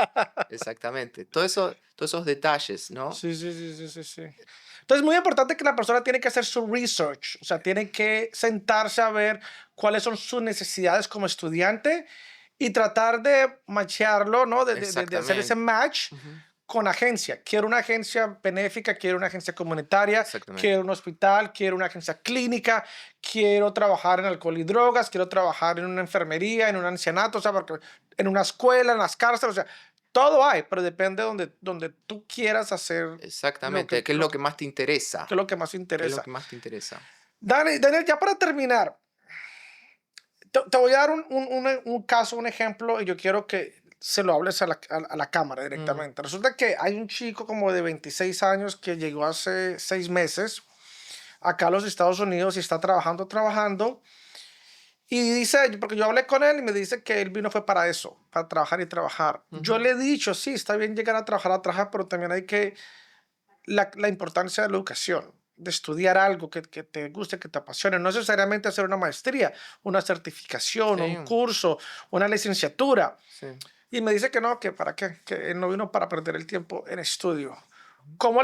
Speaker 1: exactamente. Todos esos detalles, ¿no?
Speaker 2: Sí, sí, sí, sí, sí, sí. Entonces, es muy importante que la persona tiene que hacer su research, o sea, tiene que sentarse a ver cuáles son sus necesidades como estudiante y tratar de machearlo, ¿no? De hacer ese
Speaker 1: Exactamente.
Speaker 2: match
Speaker 1: Ujú,
Speaker 2: con agencia. Quiero una agencia benéfica, quiero una agencia comunitaria,
Speaker 1: exactamente.
Speaker 2: quiero un hospital, quiero una agencia clínica, quiero trabajar en alcohol y drogas, quiero trabajar en una enfermería, en un ancianato, o sea, porque en una escuela, en las cárceles, o sea, todo hay, pero depende donde tú quieras hacer lo
Speaker 1: Exactamente.
Speaker 2: que,
Speaker 1: ¿Qué es
Speaker 2: lo
Speaker 1: lo
Speaker 2: que,
Speaker 1: que más te
Speaker 2: que
Speaker 1: interesa?
Speaker 2: es lo que más
Speaker 1: ¿Qué es lo
Speaker 2: interesa.
Speaker 1: que más te interesa?
Speaker 2: Daniel, ya para terminar, te voy a dar un caso, un ejemplo, y yo quiero que se lo hables a la cámara
Speaker 1: Mm,
Speaker 2: directamente. Resulta que hay un chico como de 26 años que llegó hace 6 meses acá a los Estados Unidos y está trabajando. Y dice, porque yo hablé con él y me dice que él vino fue para eso, para trabajar y trabajar. Yo
Speaker 1: ujú,
Speaker 2: le he dicho, sí, está bien llegar a trabajar, pero también hay que la importancia de la educación, de estudiar algo que te guste, que te apasione, no necesariamente hacer una maestría, una certificación, un
Speaker 1: sí,
Speaker 2: curso, una licenciatura.
Speaker 1: sí.
Speaker 2: Y me dice que no, que para qué, que él no vino para perder el tiempo en estudio. ¿Cómo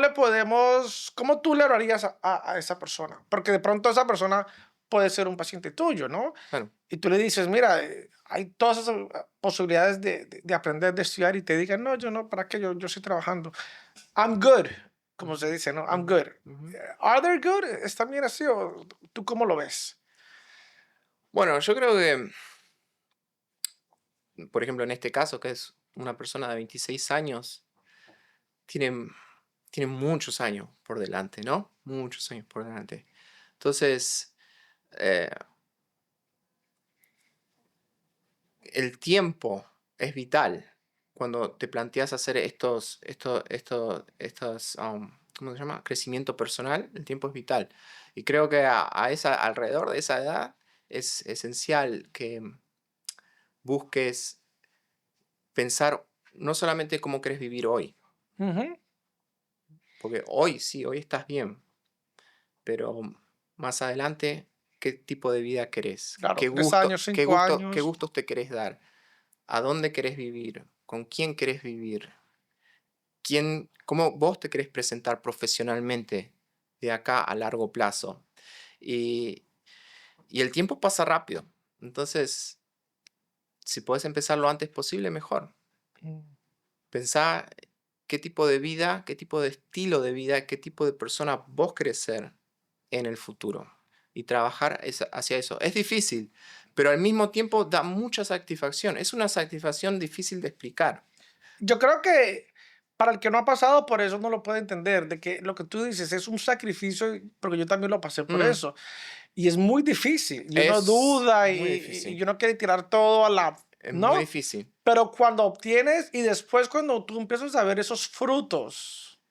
Speaker 2: tú le hablarías a esa persona? Porque de pronto esa persona puede ser un paciente tuyo, ¿no?
Speaker 1: Claro.
Speaker 2: Y tú le dices, mira, hay todas esas posibilidades de aprender, de estudiar, y te digan, no, yo no, ¿para qué? Yo estoy trabajando. I'm good. como se dice, ¿no? I'm good. Are they good? ¿Están bien así o tú cómo lo ves?
Speaker 1: Bueno, yo creo que, por ejemplo, en este caso, que es una persona de 26 años, tiene, tiene muchos años por delante, ¿no? Muchos años por delante. Entonces, eh, el tiempo es vital cuando te planteas hacer estos, ¿cómo se llama? Crecimiento personal, el tiempo es vital. Y creo que alrededor de esa edad es esencial que busques pensar no solamente cómo querés vivir hoy, porque hoy sí, hoy estás bien, pero más adelante, ¿qué tipo de vida querés?
Speaker 2: Claro, 3 años, 5
Speaker 1: ¿Qué
Speaker 2: años.
Speaker 1: gustos te querés dar? ¿A dónde querés vivir? ¿Con quién querés vivir? ¿Cómo vos te querés presentar profesionalmente de acá a largo plazo? Y, y el tiempo pasa rápido. Entonces, si podés empezar lo antes posible, mejor. Pensá qué tipo de vida, qué tipo de estilo de vida, qué tipo de persona vos querés ser en el futuro. Y trabajar hacia eso. Es difícil, pero al mismo tiempo da mucha satisfacción. Es una satisfacción difícil de explicar.
Speaker 2: Yo creo que para el que no ha pasado por eso no lo puede entender, de que lo que tú dices es un sacrificio, porque yo también lo pasé por
Speaker 1: Mm,
Speaker 2: eso. Y es muy difícil, y uno
Speaker 1: es
Speaker 2: duda
Speaker 1: muy
Speaker 2: y
Speaker 1: difícil.
Speaker 2: uno quiere tirar todo a la...
Speaker 1: Es muy
Speaker 2: ¿No?
Speaker 1: difícil.
Speaker 2: Pero cuando obtienes y después cuando tú empiezas a ver esos frutos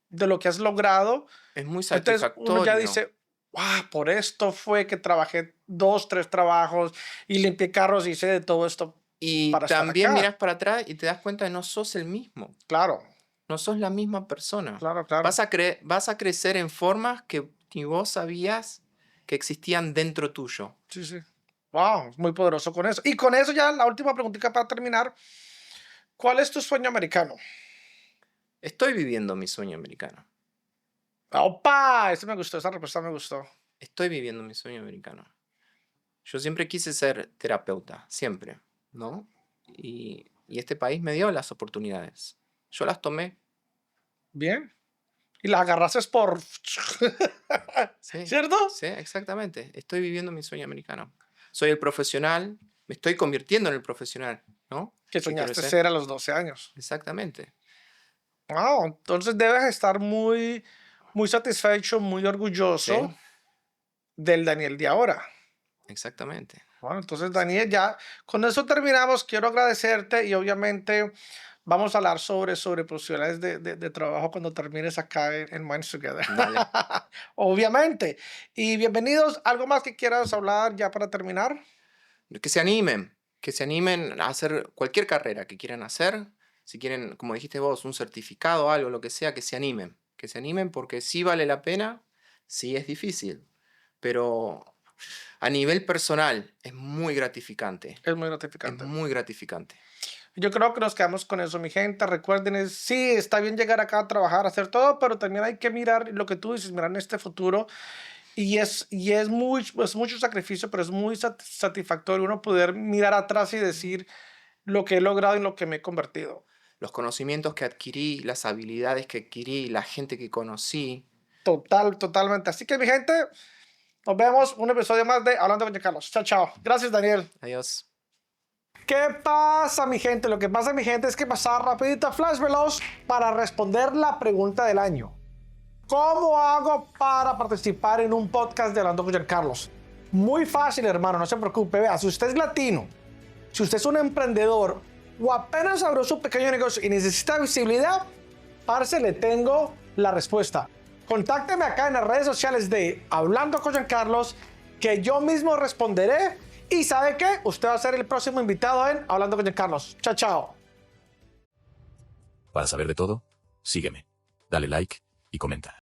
Speaker 2: de lo que has logrado,
Speaker 1: Es muy
Speaker 2: entonces uno ya
Speaker 1: satisfactorio.
Speaker 2: dice, wow, por esto fue que trabajé 2, 3 trabajos y limpié carros y hice de todo esto
Speaker 1: Y
Speaker 2: para estar
Speaker 1: también
Speaker 2: acá.
Speaker 1: miras para atrás y te das cuenta que no sos el mismo.
Speaker 2: Claro,
Speaker 1: No sos la misma persona.
Speaker 2: claro, claro.
Speaker 1: Vas a crecer en formas que ni vos sabías que existían dentro tuyo.
Speaker 2: Sí, sí. Wow, muy poderoso con eso. Y con eso ya la última preguntita para terminar. ¿Cuál es tu sueño americano?
Speaker 1: Estoy viviendo mi sueño americano.
Speaker 2: ¡Opa! Ese me gustó, esa respuesta me gustó.
Speaker 1: Estoy viviendo mi sueño americano. Yo siempre quise ser terapeuta, siempre, ¿no? Y este país me dio las oportunidades. Yo las tomé,
Speaker 2: Bien. Y la agarraste por...
Speaker 1: sí,
Speaker 2: ¿Cierto?
Speaker 1: sí, exactamente. Estoy viviendo mi sueño americano. Soy el profesional, me estoy convirtiendo en el profesional, ¿no?
Speaker 2: Que
Speaker 1: ¿Qué quiero
Speaker 2: soñaste
Speaker 1: ser?
Speaker 2: ser a los 12 años.
Speaker 1: Exactamente.
Speaker 2: Wow, entonces debes estar muy, muy satisfecho, muy
Speaker 1: Sí,
Speaker 2: orgulloso del Daniel de ahora.
Speaker 1: exactamente.
Speaker 2: Bueno, entonces Daniel, ya con eso terminamos. Quiero agradecerte y obviamente vamos a hablar sobre posibilidades de trabajo cuando termines acá en Minds Together.
Speaker 1: Dale.
Speaker 2: Obviamente. Y bienvenidos. ¿Algo más que quieras hablar ya para terminar?
Speaker 1: Que se animen a hacer cualquier carrera que quieran hacer. Si quieren, como dijiste vos, un certificado, algo, lo que sea, que se animen. Que se animen porque sí vale la pena, sí es difícil, pero a nivel personal es muy gratificante.
Speaker 2: Es muy
Speaker 1: Es
Speaker 2: gratificante.
Speaker 1: muy gratificante.
Speaker 2: Yo creo que nos quedamos con eso, mi gente. Recuerden, sí, está bien llegar acá a trabajar, hacer todo, pero también hay que mirar lo que tú dices, mirar en este futuro. Es mucho sacrificio, pero es muy satisfactorio uno poder mirar atrás y decir lo que he logrado y en lo que me he convertido.
Speaker 1: Los conocimientos que adquirí, las habilidades que adquirí, la gente que conocí.
Speaker 2: Totalmente. Así que, mi gente, nos vemos un episodio más de Hablando con Carlos. Chao, chao. Gracias, Daniel.
Speaker 1: Adiós.
Speaker 2: ¿Qué pasa, mi gente? Lo que pasa, mi gente, es que pasar rapidito a Flash Veloz para responder la pregunta del año. ¿Cómo hago para participar en un podcast de Hablando con Carlos? Muy fácil, hermano, no se preocupe. Vea, si usted es latino, si usted es un emprendedor o apenas abrió su pequeño negocio y necesita visibilidad, parce, le tengo la respuesta. Contácteme acá en las redes sociales de Hablando con Carlos, que yo mismo responderé. Y ¿sabe qué? Usted va a ser el próximo invitado en Hablando con Carlos. Chao, chao.
Speaker 3: Para saber de todo, sígueme, dale like y comenta.